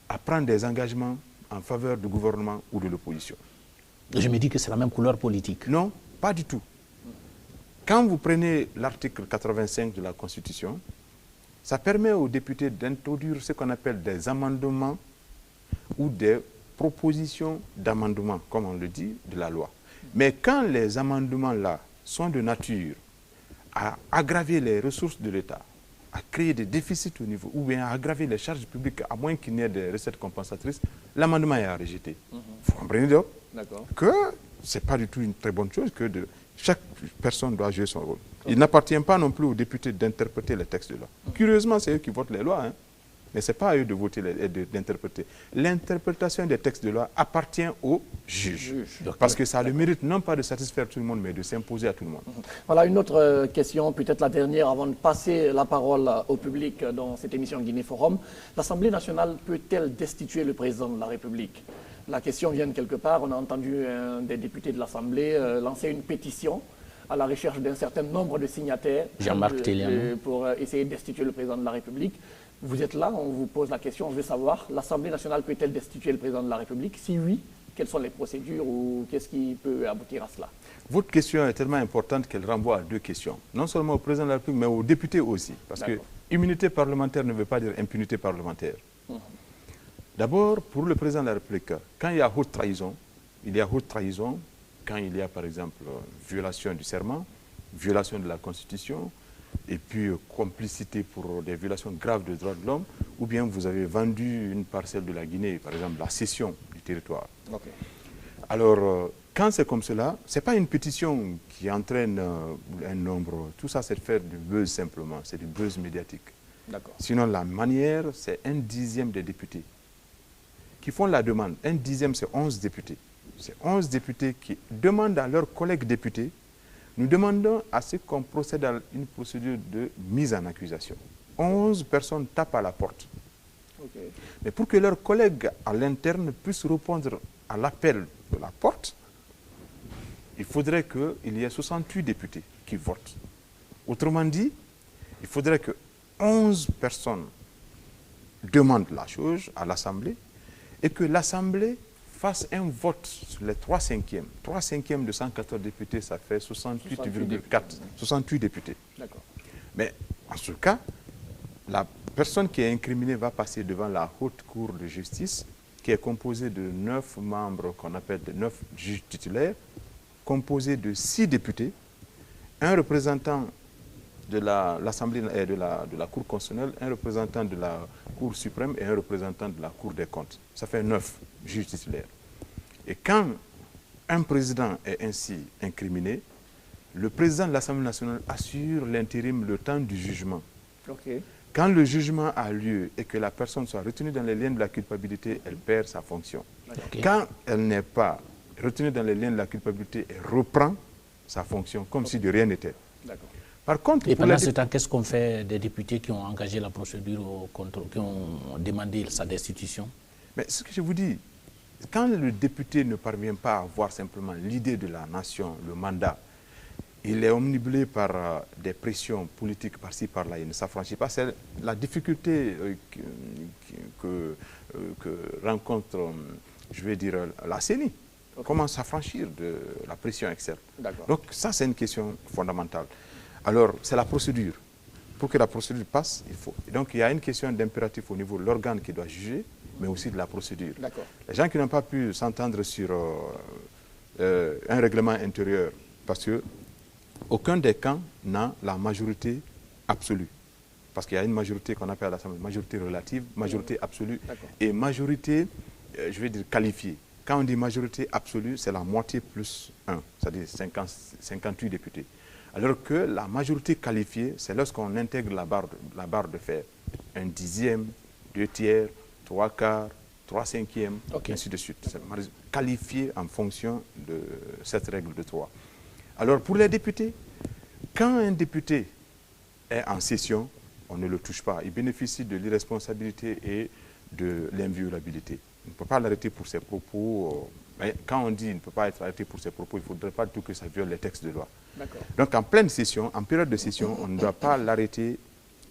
à prendre des engagements en faveur du gouvernement ou de l'opposition. Je me dis que c'est la même couleur politique. Non, pas du tout. Quand vous prenez l'article 85 de la Constitution, ça permet aux députés d'introduire ce qu'on appelle des amendements ou des propositions d'amendement, comme on le dit, de la loi. Mais quand les amendements-là sont de nature à aggraver les ressources de l'État, à créer des déficits au niveau, ou bien à aggraver les charges publiques, à moins qu'il n'y ait des recettes compensatrices, l'amendement est à rejeter. Il faut comprendre donc que ce n'est pas du tout une très bonne chose que chaque personne doit jouer son rôle. Il n'appartient pas non plus aux députés d'interpréter les textes de loi. Curieusement, c'est eux qui votent les lois, hein. Mais ce n'est pas à eux de voter et d'interpréter. L'interprétation des textes de loi appartient aux juges. Parce que ça a le mérite non pas de satisfaire tout le monde, mais de s'imposer à tout le monde. Voilà une autre question, peut-être la dernière, avant de passer la parole au public dans cette émission Guinée Forum. L'Assemblée nationale peut-elle destituer le président de la République? La question vient de quelque part. On a entendu un des députés de l'Assemblée lancer une pétition à la recherche d'un certain nombre de signataires pour essayer de destituer le président de la République. Vous êtes là, on vous pose la question, je veux savoir, l'Assemblée nationale peut-elle destituer le président de la République? Si oui, quelles sont les procédures ou qu'est-ce qui peut aboutir à cela? Votre question est tellement importante qu'elle renvoie à deux questions. Non seulement au président de la République, mais aux députés aussi. Parce que immunité parlementaire ne veut pas dire impunité parlementaire. D'abord, pour le président de la République, quand il y a haute trahison, il y a haute trahison quand il y a, par exemple, violation du serment, violation de la Constitution, et puis complicité pour des violations graves des droits de l'homme, ou bien vous avez vendu une parcelle de la Guinée, par exemple la cession du territoire. Alors, quand c'est comme cela, ce n'est pas une pétition qui entraîne un nombre, tout ça c'est de faire du buzz simplement, c'est du buzz médiatique. Sinon la manière, c'est 1/10 des députés qui font la demande. 1/10, c'est 11 députés. C'est 11 députés qui demandent à leurs collègues députés. Nous demandons à ce qu'on procède à une procédure de mise en accusation. 11 personnes tapent à la porte. Mais pour que leurs collègues à l'interne puissent répondre à l'appel de la porte, il faudrait qu'il y ait 68 députés qui votent. Autrement dit, il faudrait que 11 personnes demandent la chose à l'Assemblée et que l'Assemblée fasse un vote sur les 3/5. 3/5 de 114 députés, ça fait 68,4. 68 députés. Mais en ce cas, la personne qui est incriminée va passer devant la haute cour de justice, qui est composée de 9 membres qu'on appelle de 9 juges titulaires, composée de 6 députés, un représentant de l'Assemblée et de la Cour constitutionnelle, un représentant de la Cour suprême et un représentant de la Cour des comptes. Ça fait 9 juges titulaires. Et quand un président est ainsi incriminé, le président de l'Assemblée nationale assure l'intérim le temps du jugement. Quand le jugement a lieu et que la personne soit retenue dans les liens de la culpabilité, elle perd sa fonction. Quand elle n'est pas retenue dans les liens de la culpabilité, elle reprend sa fonction comme si de rien n'était. Par contre, et pendant ce temps, qu'est-ce qu'on fait des députés qui ont engagé la procédure qui ont demandé sa destitution? Mais ce que je vous dis, quand le député ne parvient pas à avoir simplement l'idée de la nation, le mandat, il est omnibulé par des pressions politiques par-ci, par-là, il ne s'affranchit pas. C'est la difficulté que rencontre, je vais dire, la CENI. Okay. Comment s'affranchir de la pression externe. Donc ça, c'est une question fondamentale. Alors, c'est la procédure. Pour que la procédure passe, il faut... Donc, il y a une question d'impératif au niveau de l'organe qui doit juger, mais aussi de la procédure. Les gens qui n'ont pas pu s'entendre sur un règlement intérieur, parce que aucun des camps n'a la majorité absolue. Parce qu'il y a une majorité qu'on appelle à l'Assemblée, majorité relative, majorité absolue et majorité, je vais dire, qualifiée. Quand on dit majorité absolue, c'est la moitié plus 1, c'est-à-dire 58 députés. Alors que la majorité qualifiée, c'est lorsqu'on intègre la barre de fer. 1/10, 2 tiers, 3 quarts, 3 cinquièmes, ainsi de suite. C'est qualifié en fonction de cette règle de 3. Alors pour les députés, quand un député est en session, on ne le touche pas. Il bénéficie de l'irresponsabilité et de l'inviolabilité. On ne peut pas l'arrêter pour ses propos. Mais quand on dit qu'il ne peut pas être arrêté pour ses propos, il ne faudrait pas du tout que ça viole les textes de loi. Donc en pleine session, en période de session, on ne doit pas l'arrêter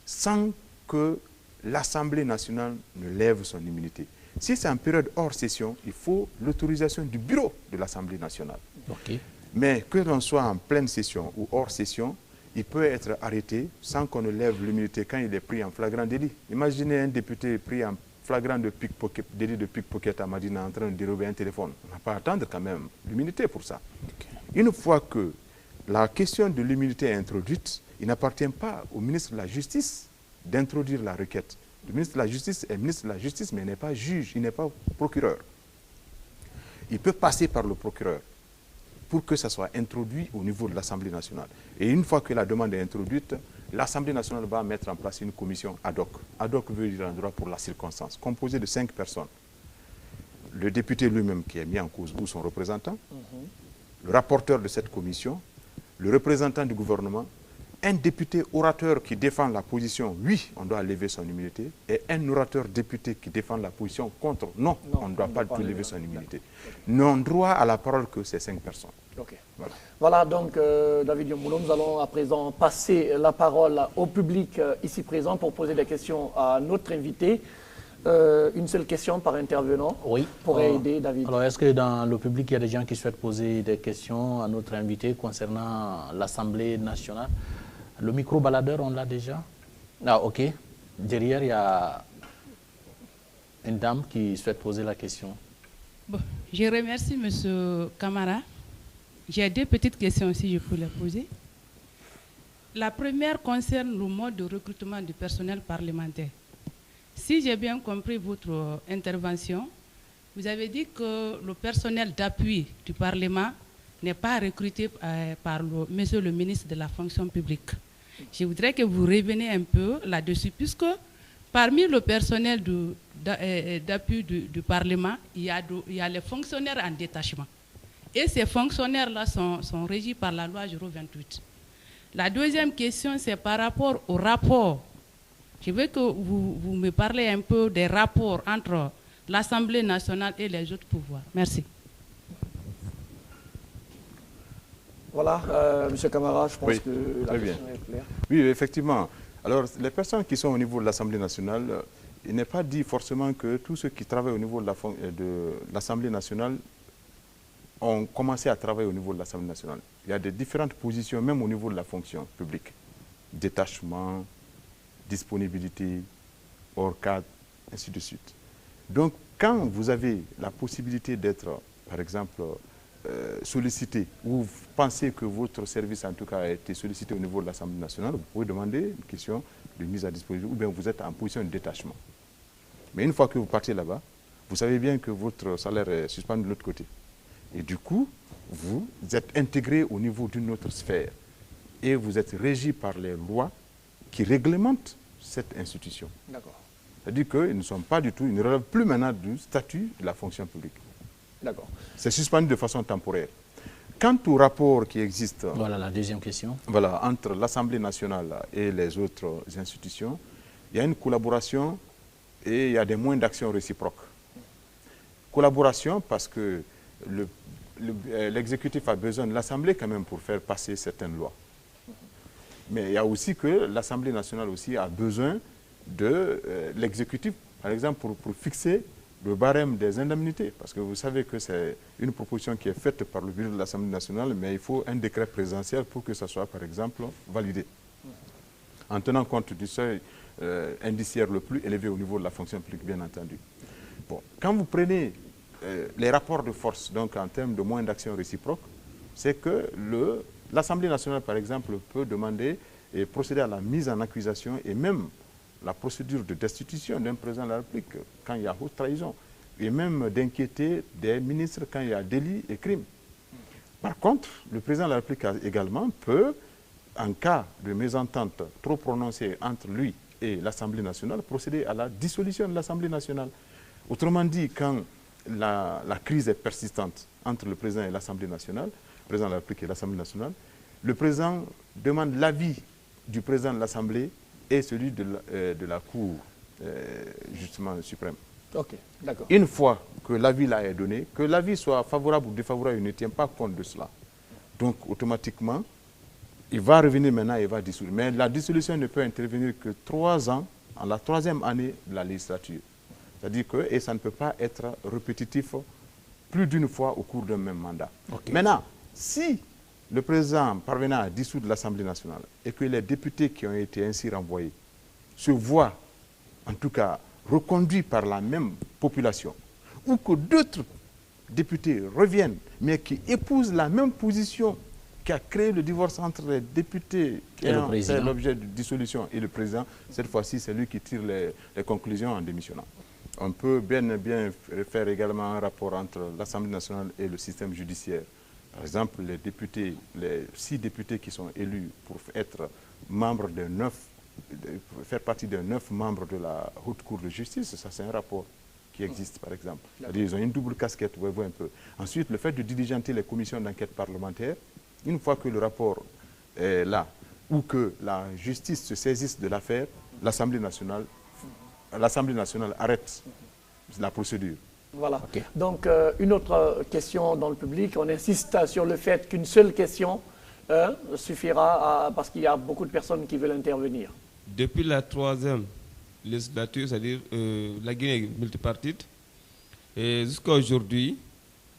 sans que l'Assemblée nationale ne lève son immunité. Si c'est en période hors session, il faut l'autorisation du bureau de l'Assemblée nationale. Mais que l'on soit en pleine session ou hors session, il peut être arrêté sans qu'on ne lève l'immunité quand il est pris en flagrant délit. Imaginez un député pris en flagrant délit de pickpocket à Madina en train de dérober un téléphone. On n'a pas à attendre quand même l'immunité pour ça. Une fois que la question de l'immunité est introduite, il n'appartient pas au ministre de la Justice d'introduire la requête. Le ministre de la Justice est ministre de la Justice, mais il n'est pas juge, il n'est pas procureur. Il peut passer par le procureur pour que ça soit introduit au niveau de l'Assemblée nationale. Et une fois que la demande est introduite, l'Assemblée nationale va mettre en place une commission ad hoc. Ad hoc veut dire un droit pour la circonstance, composée de 5 personnes. Le député lui-même qui est mis en cause ou son représentant, le rapporteur de cette commission, le représentant du gouvernement, un député orateur qui défend la position, oui, on doit lever son immunité, et un orateur député qui défend la position contre, non, on ne doit pas lever son immunité. Non droit à la parole que ces 5 personnes. Voilà donc, David Yomboulou, nous allons à présent passer la parole au public ici présent pour poser des questions à notre invité. Une seule question par intervenant pourrait aider David. Alors, est-ce que dans le public, il y a des gens qui souhaitent poser des questions à notre invité concernant l'Assemblée nationale? Le micro-baladeur, on l'a déjà? Ah, ok. Derrière, il y a une dame qui souhaite poser la question. Bon, je remercie M. Camara. J'ai 2 petites questions si je peux les poser. La première concerne le mode de recrutement du personnel parlementaire. Si j'ai bien compris votre intervention, vous avez dit que le personnel d'appui du Parlement n'est pas recruté par monsieur le ministre de la fonction publique. Je voudrais que vous reveniez un peu là-dessus, puisque parmi le personnel d'appui du Parlement, il y a les fonctionnaires en détachement. Et ces fonctionnaires-là sont régis par la loi 028. La deuxième question, c'est par rapport au rapport. Je veux que vous me parlez un peu des rapports entre l'Assemblée nationale et les autres pouvoirs. Merci. Voilà, M. Camara, je pense que la question est claire. Oui, effectivement. Alors, les personnes qui sont au niveau de l'Assemblée nationale, il n'est pas dit forcément que tous ceux qui travaillent au niveau de l'Assemblée nationale ont commencé à travailler au niveau de l'Assemblée nationale. Il y a des différentes positions, même au niveau de la fonction publique. Détachement, disponibilité, hors cadre, ainsi de suite. Donc, quand vous avez la possibilité d'être, par exemple, sollicité, ou vous pensez que votre service, en tout cas, a été sollicité au niveau de l'Assemblée nationale, vous pouvez demander une question de mise à disposition, ou bien vous êtes en position de détachement. Mais une fois que vous partez là-bas, vous savez bien que votre salaire est suspendu de l'autre côté. Et du coup, vous êtes intégré au niveau d'une autre sphère. Et vous êtes régi par les lois qui réglementent cette institution. D'accord. C'est-à-dire qu'ils ne sont pas du tout, ils ne relèvent plus maintenant du statut de la fonction publique. D'accord. C'est suspendu de façon temporaire. quant au rapport qui existe, voilà la deuxième question. Voilà, entre l'Assemblée nationale et les autres institutions, il y a une collaboration et il y a des moyens d'action réciproques. Collaboration parce que l'exécutif a besoin de l'Assemblée quand même pour faire passer certaines lois. Mais il y a aussi que l'Assemblée nationale aussi a besoin de l'exécutif, par exemple, pour fixer le barème des indemnités. Parce que vous savez que c'est une proposition qui est faite par le bureau de l'Assemblée nationale, mais il faut un décret présidentiel pour que ça soit, par exemple, validé. En tenant compte du seuil indiciaire le plus élevé au niveau de la fonction publique, bien entendu. Bon, quand vous prenez les rapports de force, donc en termes de moyens d'action réciproques, c'est que l'Assemblée nationale, par exemple, peut demander et procéder à la mise en accusation et même la procédure de destitution d'un président de la République quand il y a haute trahison, et même d'inquiéter des ministres quand il y a délit et crime. Par contre, le président de la République également peut, en cas de mésentente trop prononcée entre lui et l'Assemblée nationale, procéder à la dissolution de l'Assemblée nationale. Autrement dit, quand la crise est persistante entre le président et l'Assemblée nationale, le président de la République et l'Assemblée nationale, le président demande l'avis du président de l'Assemblée et celui de la Cour, justement, suprême. Ok, d'accord. Une fois que l'avis là est donné, que l'avis soit favorable ou défavorable, il ne tient pas compte de cela. Donc, automatiquement, il va revenir maintenant et il va dissoudre. Mais la dissolution ne peut intervenir que 3 ans, en la 3e année de la législature. C'est-à-dire que, et ça ne peut pas être répétitif plus d'une fois au cours d'un même mandat. Okay. Maintenant, si le président parvenant à dissoudre l'Assemblée nationale et que les députés qui ont été ainsi renvoyés se voient, en tout cas, reconduits par la même population, ou que d'autres députés reviennent, mais qui épousent la même position qui a créé le divorce entre les députés qui ont fait l'objet de dissolution et le président, cette fois-ci, c'est lui qui tire les conclusions en démissionnant. On peut bien faire également un rapport entre l'Assemblée nationale et le système judiciaire. Par exemple, les 6 députés qui sont élus pour être membres de 9, faire partie des 9 membres de la Haute Cour de justice, ça c'est un rapport qui existe par exemple. C'est-à-dire ils ont une double casquette, vous voyez un peu. Ensuite, le fait de diligenter les commissions d'enquête parlementaire, une fois que le rapport est là, ou que la justice se saisisse de l'affaire, l'Assemblée nationale arrête la procédure. Voilà. Okay. Donc, une autre question dans le public. On insiste sur le fait qu'une seule question suffira parce qu'il y a beaucoup de personnes qui veulent intervenir. Depuis la 3e législature, c'est-à-dire la Guinée multipartite, jusqu'à aujourd'hui,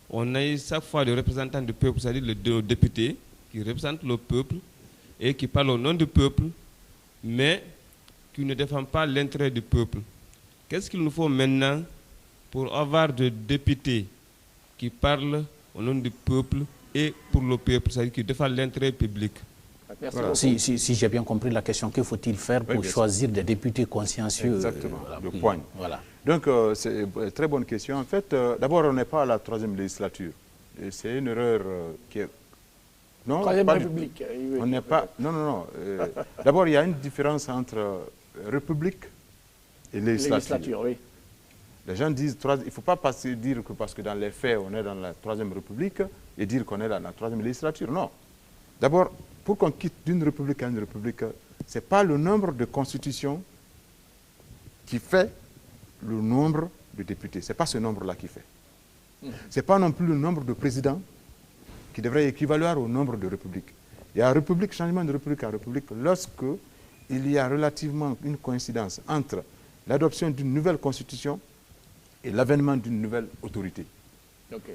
on a eu chaque fois des représentants du peuple, c'est-à-dire les députés qui représentent le peuple et qui parlent au nom du peuple, mais qui ne défendent pas l'intérêt du peuple. Qu'est-ce qu'il nous faut maintenant pour avoir des députés qui parlent au nom du peuple et pour le peuple, c'est-à-dire qui défendent l'intérêt public? Voilà. Si j'ai bien compris la question, que faut-il faire pour choisir des députés consciencieux? Exactement, le point. Voilà. Donc, c'est une très bonne question. En fait, d'abord, on n'est pas à la 3e législature. C'est une erreur qui est... Non, 3e République. On n'est pas... Non. D'abord, il y a une différence entre République et législature. Oui. Les gens disent, il ne faut pas dire que parce que dans les faits, on est dans la 3e République et dire qu'on est dans la 3e législature. Non. D'abord, pour qu'on quitte d'une République à une République, ce n'est pas le nombre de constitutions qui fait le nombre de députés. Ce n'est pas ce nombre-là qui fait. Ce n'est pas non plus le nombre de présidents qui devrait équivaloir au nombre de républiques. Il y a république, changement de république en république lorsque il y a relativement une coïncidence entre l'adoption d'une nouvelle constitution et l'avènement d'une nouvelle autorité.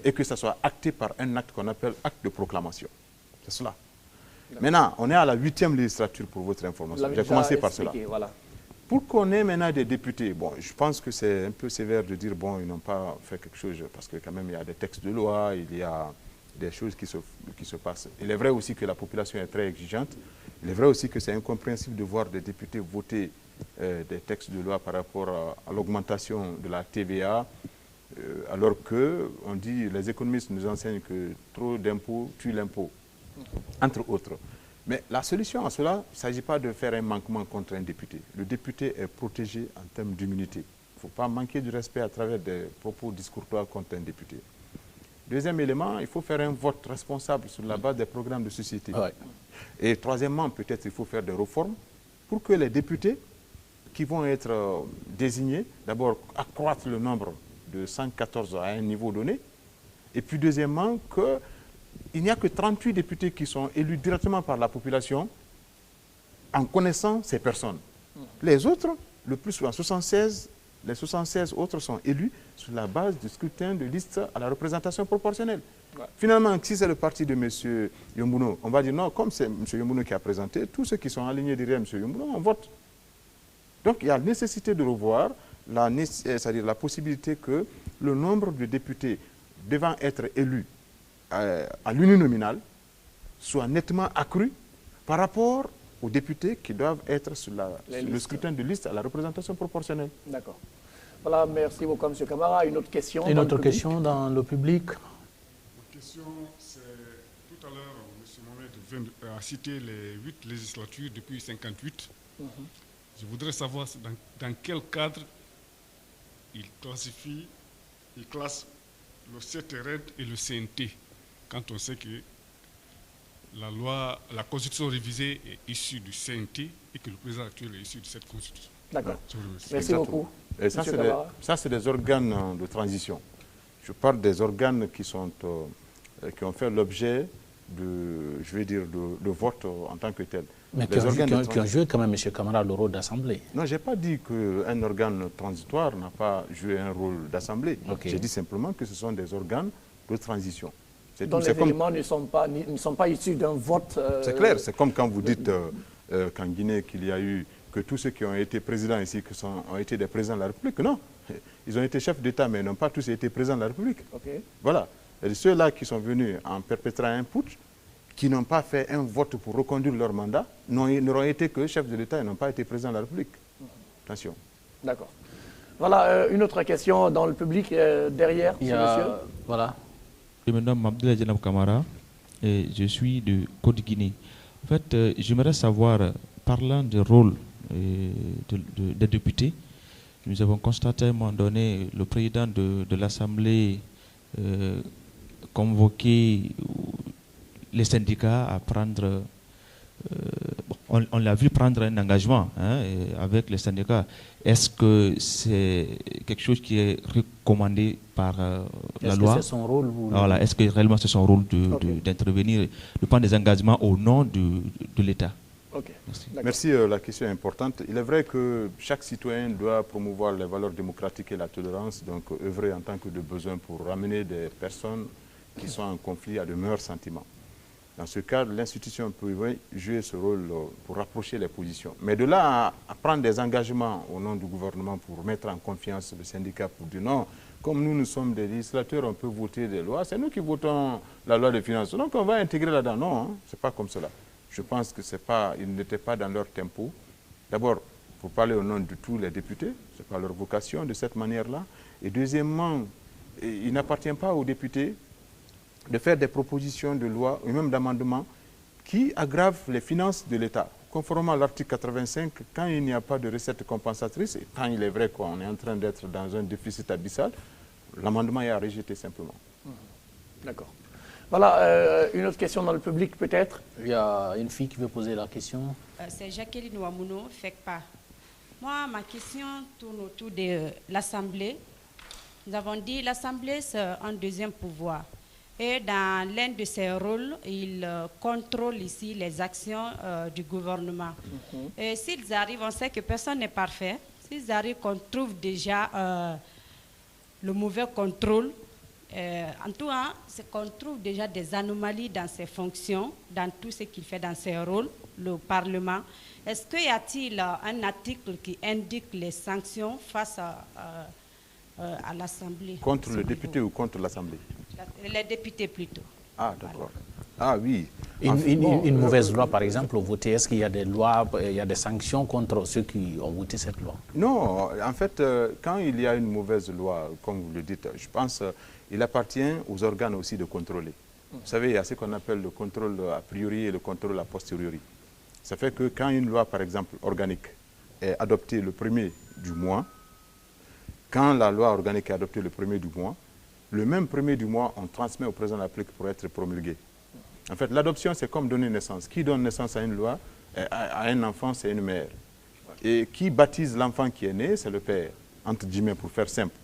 Et que ça soit acté par un acte qu'on appelle acte de proclamation. C'est cela. Maintenant, on est à la 8e législature pour votre information. J'ai commencé par cela. Voilà. Pour qu'on ait maintenant des députés, bon, je pense que c'est un peu sévère de dire, bon, ils n'ont pas fait quelque chose, parce que quand même, il y a des textes de loi, il y a des choses qui se passent. Il est vrai aussi que la population est très exigeante. Il est vrai aussi que c'est incompréhensible de voir des députés voter des textes de loi par rapport à l'augmentation de la TVA, alors que, on dit, les économistes nous enseignent que trop d'impôts tue l'impôt, entre autres. Mais la solution à cela, il ne s'agit pas de faire un manquement contre un député. Le député est protégé en termes d'immunité. Il ne faut pas manquer de respect à travers des propos discourtois contre un député. Deuxième élément, il faut faire un vote responsable sur la base des programmes de société. Ouais. Et troisièmement, peut-être il faut faire des réformes pour que les députés qui vont être désignés, d'abord accroître le nombre de 114 à un niveau donné, et puis deuxièmement, qu'il n'y a que 38 députés qui sont élus directement par la population en connaissant ces personnes. Les autres, le plus souvent, les 76 autres sont élus sur la base du scrutin de liste à la représentation proportionnelle. Ouais. Finalement, si c'est le parti de M. Yombuno, on va dire non, comme c'est M. Yombuno qui a présenté, tous ceux qui sont alignés derrière M. Yombuno, on vote. Donc il y a nécessité de revoir, c'est-à-dire la possibilité que le nombre de députés devant être élus à l'uninominal soit nettement accru par rapport aux députés qui doivent être sur le scrutin de liste à la représentation proportionnelle. D'accord. Voilà, merci beaucoup, M. Camara. Une autre question? Une autre question dans le public? Ma question, c'est tout à l'heure, M. Mohamed a cité les 8 législatures depuis 1958. Je voudrais savoir dans quel cadre il classe le CTRED et le CNT, quand on sait que la constitution révisée est issue du CNT et que le président actuel est issu de cette constitution. D'accord. Merci beaucoup. Et ça, c'est des organes de transition. Je parle des organes qui ont fait l'objet de vote en tant que tel. Mais qui ont joué quand même, M. Camara, le rôle d'assemblée. Non, je n'ai pas dit qu'un organe transitoire n'a pas joué un rôle d'assemblée. Okay. J'ai dit simplement que ce sont des organes de transition. Donc les éléments ne sont pas issus d'un vote. C'est clair, c'est comme quand vous dites qu'en Guinée qu'il y a eu que tous ceux qui ont été présidents ici ont été des présidents de la République. Non, ils ont été chefs d'État, mais n'ont pas tous été présidents de la République. Okay. Voilà. Et ceux-là qui sont venus en perpétrant un putsch, qui n'ont pas fait un vote pour reconduire leur mandat, n'auront été que chefs de l'État et n'ont pas été présidents de la République. Attention. D'accord. Voilà, une autre question dans le public derrière, monsieur. Voilà. Je me nomme Abdoulaye Djenab Kamara et je suis de Côte-Guinée. En fait, j'aimerais savoir, parlant du rôle des députés, nous avons constaté à un moment donné le président de l'Assemblée convoquer les syndicats à prendre, on l'a vu prendre un engagement avec les syndicats. Est-ce que c'est quelque chose qui est recommandé par la loi? Est-ce que c'est son rôle? Voilà. Est-ce que réellement c'est son rôle d'intervenir, de prendre des engagements au nom de l'État? Okay. Merci, la question est importante. Il est vrai que chaque citoyen doit promouvoir les valeurs démocratiques et la tolérance, donc œuvrer en tant que de besoin pour ramener des personnes qui sont en conflit à de meilleurs sentiments. Dans ce cadre, l'institution peut jouer ce rôle pour rapprocher les positions. Mais de là à prendre des engagements au nom du gouvernement pour mettre en confiance le syndicat, pour dire non, comme nous sommes des législateurs, on peut voter des lois, c'est nous qui votons la loi de finances. Donc on va intégrer là-dedans. Non, hein, ce n'est pas comme cela. Je pense qu'ils n'étaient pas dans leur tempo. D'abord, pour parler au nom de tous les députés, ce n'est pas leur vocation de cette manière-là. Et deuxièmement, il n'appartient pas aux députés de faire des propositions de loi ou même d'amendements qui aggravent les finances de l'État. Conformément à l'article 85, quand il n'y a pas de recette compensatrice, et quand il est vrai qu'on est en train d'être dans un déficit abyssal, l'amendement est à rejeter simplement. D'accord. Voilà, une autre question dans le public peut-être. Il y a une fille qui veut poser la question. C'est Jacqueline Ouamouno, FECPA. Moi, ma question tourne autour de l'Assemblée. Nous avons dit l'Assemblée, c'est un deuxième pouvoir. Et dans l'un de ses rôles, il contrôle ici les actions du gouvernement. Et s'ils arrivent, on sait que personne n'est parfait. S'ils arrivent qu'on trouve déjà le mauvais contrôle, en tout cas, c'est qu'on trouve déjà des anomalies dans ses fonctions, dans tout ce qu'il fait dans ses rôles, le Parlement. Est-ce qu'il y a-t-il un article qui indique les sanctions face à l'Assemblée? Contre le député ou contre l'Assemblée? Les députés plutôt. Ah, d'accord. Ah oui. Une mauvaise loi, par exemple, votée, est-ce qu'il y a des lois, il y a des sanctions contre ceux qui ont voté cette loi? Non, en fait, quand il y a une mauvaise loi, comme vous le dites, je pense qu'il appartient aux organes aussi de contrôler. Vous savez, il y a ce qu'on appelle le contrôle a priori et le contrôle a posteriori. Ça fait que quand une loi, par exemple, organique, est adoptée le 1er du mois, quand la loi organique est adoptée le 1er du mois, le même premier du mois, on transmet au président de la République pour être promulgué. En fait, l'adoption, c'est comme donner naissance. Qui donne naissance à une loi, à un enfant, c'est une mère. Et qui baptise l'enfant qui est né, c'est le père, entre guillemets, pour faire simple.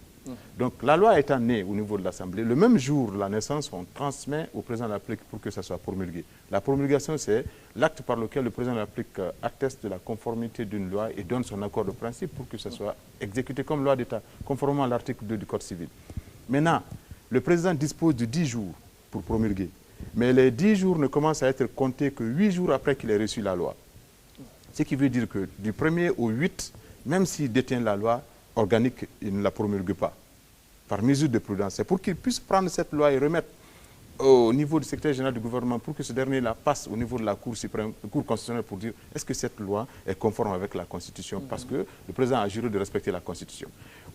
Donc, la loi étant née au niveau de l'Assemblée, le même jour de la naissance, on transmet au président de la République pour que ça soit promulgué. La promulgation, c'est l'acte par lequel le président de la République atteste de la conformité d'une loi et donne son accord de principe pour que ça soit exécuté comme loi d'État, conformément à l'article 2 du Code civil. Maintenant, le président dispose de 10 jours pour promulguer. Mais les 10 jours ne commencent à être comptés que 8 jours après qu'il ait reçu la loi. Ce qui veut dire que du 1er au 8, même s'il détient la loi organique, il ne la promulgue pas, par mesure de prudence. C'est pour qu'il puisse prendre cette loi et remettre au niveau du secrétaire général du gouvernement pour que ce dernier la passe au niveau de la Cour suprême, Cour constitutionnelle pour dire est-ce que cette loi est conforme avec la Constitution parce que le président a juré de respecter la Constitution.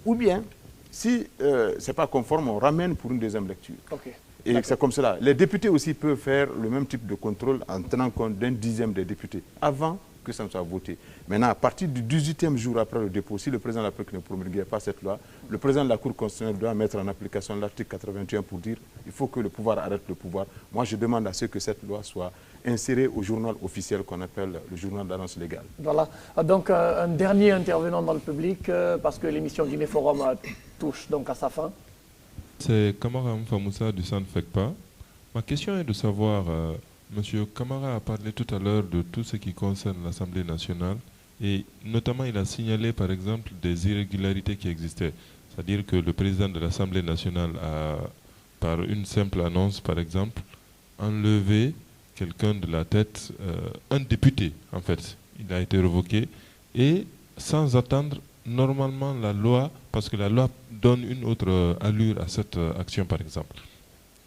Ou bien, si ce n'est pas conforme, on ramène pour une deuxième lecture. Okay. Et c'est comme cela. Les députés aussi peuvent faire le même type de contrôle en tenant compte d'un dixième des députés avant que ça ne soit voté. Maintenant, à partir du 18e jour après le dépôt, si le président de la République ne promulguait pas cette loi, le président de la Cour constitutionnelle doit mettre en application l'article 81 pour dire il faut que le pouvoir arrête le pouvoir. Moi, je demande à ce que cette loi soit insérée au journal officiel qu'on appelle le journal d'annonce légale. Voilà. Donc, un dernier intervenant dans le public, parce que l'émission Guinée Forum touche donc à sa fin. C'est Kamara Mfamoussa du Centre FECPA. Ma question est de savoir... Monsieur Camara a parlé tout à l'heure de tout ce qui concerne l'Assemblée nationale et notamment il a signalé par exemple des irrégularités qui existaient. C'est-à-dire que le président de l'Assemblée nationale a, par une simple annonce par exemple, enlevé quelqu'un de la tête, un député en fait. Il a été révoqué et sans attendre normalement la loi, parce que la loi donne une autre allure à cette action par exemple.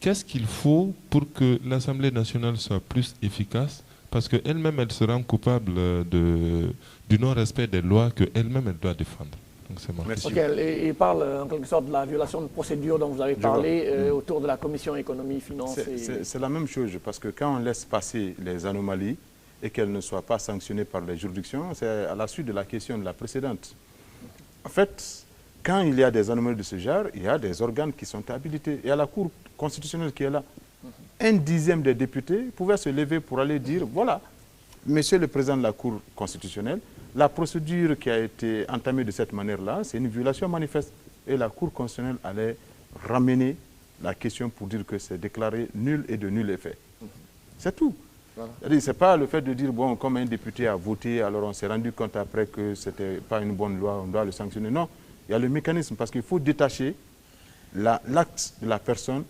Qu'est-ce qu'il faut pour que l'Assemblée nationale soit plus efficace? Parce qu'elle-même, elle se rend coupable du non-respect des lois qu'elle-même, elle doit défendre. Donc c'est ma question. Okay, il parle en quelque sorte de la violation de procédure dont vous avez parlé autour de la Commission économie, finances. C'est la même chose, parce que quand on laisse passer les anomalies et qu'elles ne soient pas sanctionnées par les juridictions, c'est à la suite de la question de la précédente. En fait, quand il y a des anomalies de ce genre, il y a des organes qui sont habilités. Il y a la Cour constitutionnelle qui est là. Un dixième des députés pouvait se lever pour aller dire, voilà, monsieur le président de la Cour constitutionnelle, la procédure qui a été entamée de cette manière-là, c'est une violation manifeste. Et la Cour constitutionnelle allait ramener la question pour dire que c'est déclaré nul et de nul effet. C'est tout. Voilà. Ce n'est pas le fait de dire, bon, comme un député a voté, alors on s'est rendu compte après que ce n'était pas une bonne loi, on doit le sanctionner. Non, il y a le mécanisme, parce qu'il faut détacher l'acte de la personne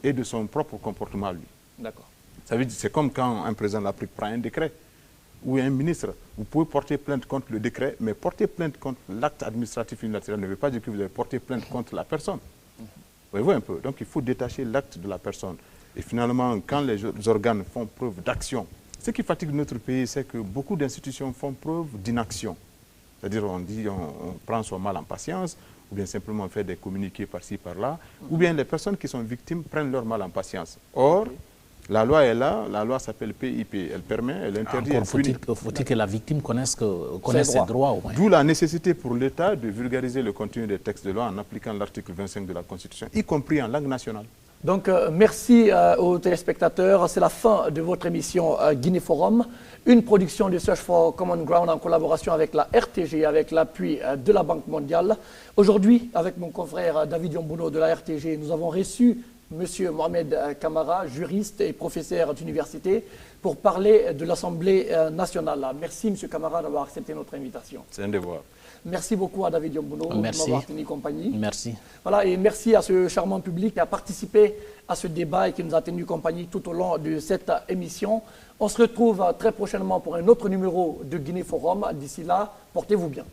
et de son propre comportement à lui. D'accord. Ça veut dire, c'est comme quand un président de l'Afrique prend un décret ou un ministre. Vous pouvez porter plainte contre le décret, mais porter plainte contre l'acte administratif unilatéral ne veut pas dire que vous avez porté plainte contre la personne. Voyez-vous un peu? Donc il faut détacher l'acte de la personne. Et finalement, quand les organes font preuve d'action, ce qui fatigue notre pays, c'est que beaucoup d'institutions font preuve d'inaction. C'est-à-dire, on dit, on prend son mal en patience, ou bien simplement faire des communiqués par-ci, par-là, ou bien les personnes qui sont victimes prennent leur mal en patience. Or, la loi est là, la loi s'appelle PIP, elle permet, elle interdit... Encore faut-il que la victime connaisse ses droits au moins. D'où la nécessité pour l'État de vulgariser le contenu des textes de loi en appliquant l'article 25 de la Constitution, y compris en langue nationale. Donc, merci aux téléspectateurs. C'est la fin de votre émission Guinée Forum, une production de Search for Common Ground en collaboration avec la RTG, avec l'appui de la Banque mondiale. Aujourd'hui, avec mon confrère David Yombuno de la RTG, nous avons reçu M. Mohamed Camara, juriste et professeur d'université, pour parler de l'Assemblée nationale. Merci M. Camara d'avoir accepté notre invitation. C'est un devoir. Merci beaucoup à David Yombuno de m'avoir tenu compagnie. Merci. Voilà, et merci à ce charmant public qui a participé à ce débat et qui nous a tenu compagnie tout au long de cette émission. On se retrouve très prochainement pour un autre numéro de Guinée Forum. D'ici là, portez-vous bien.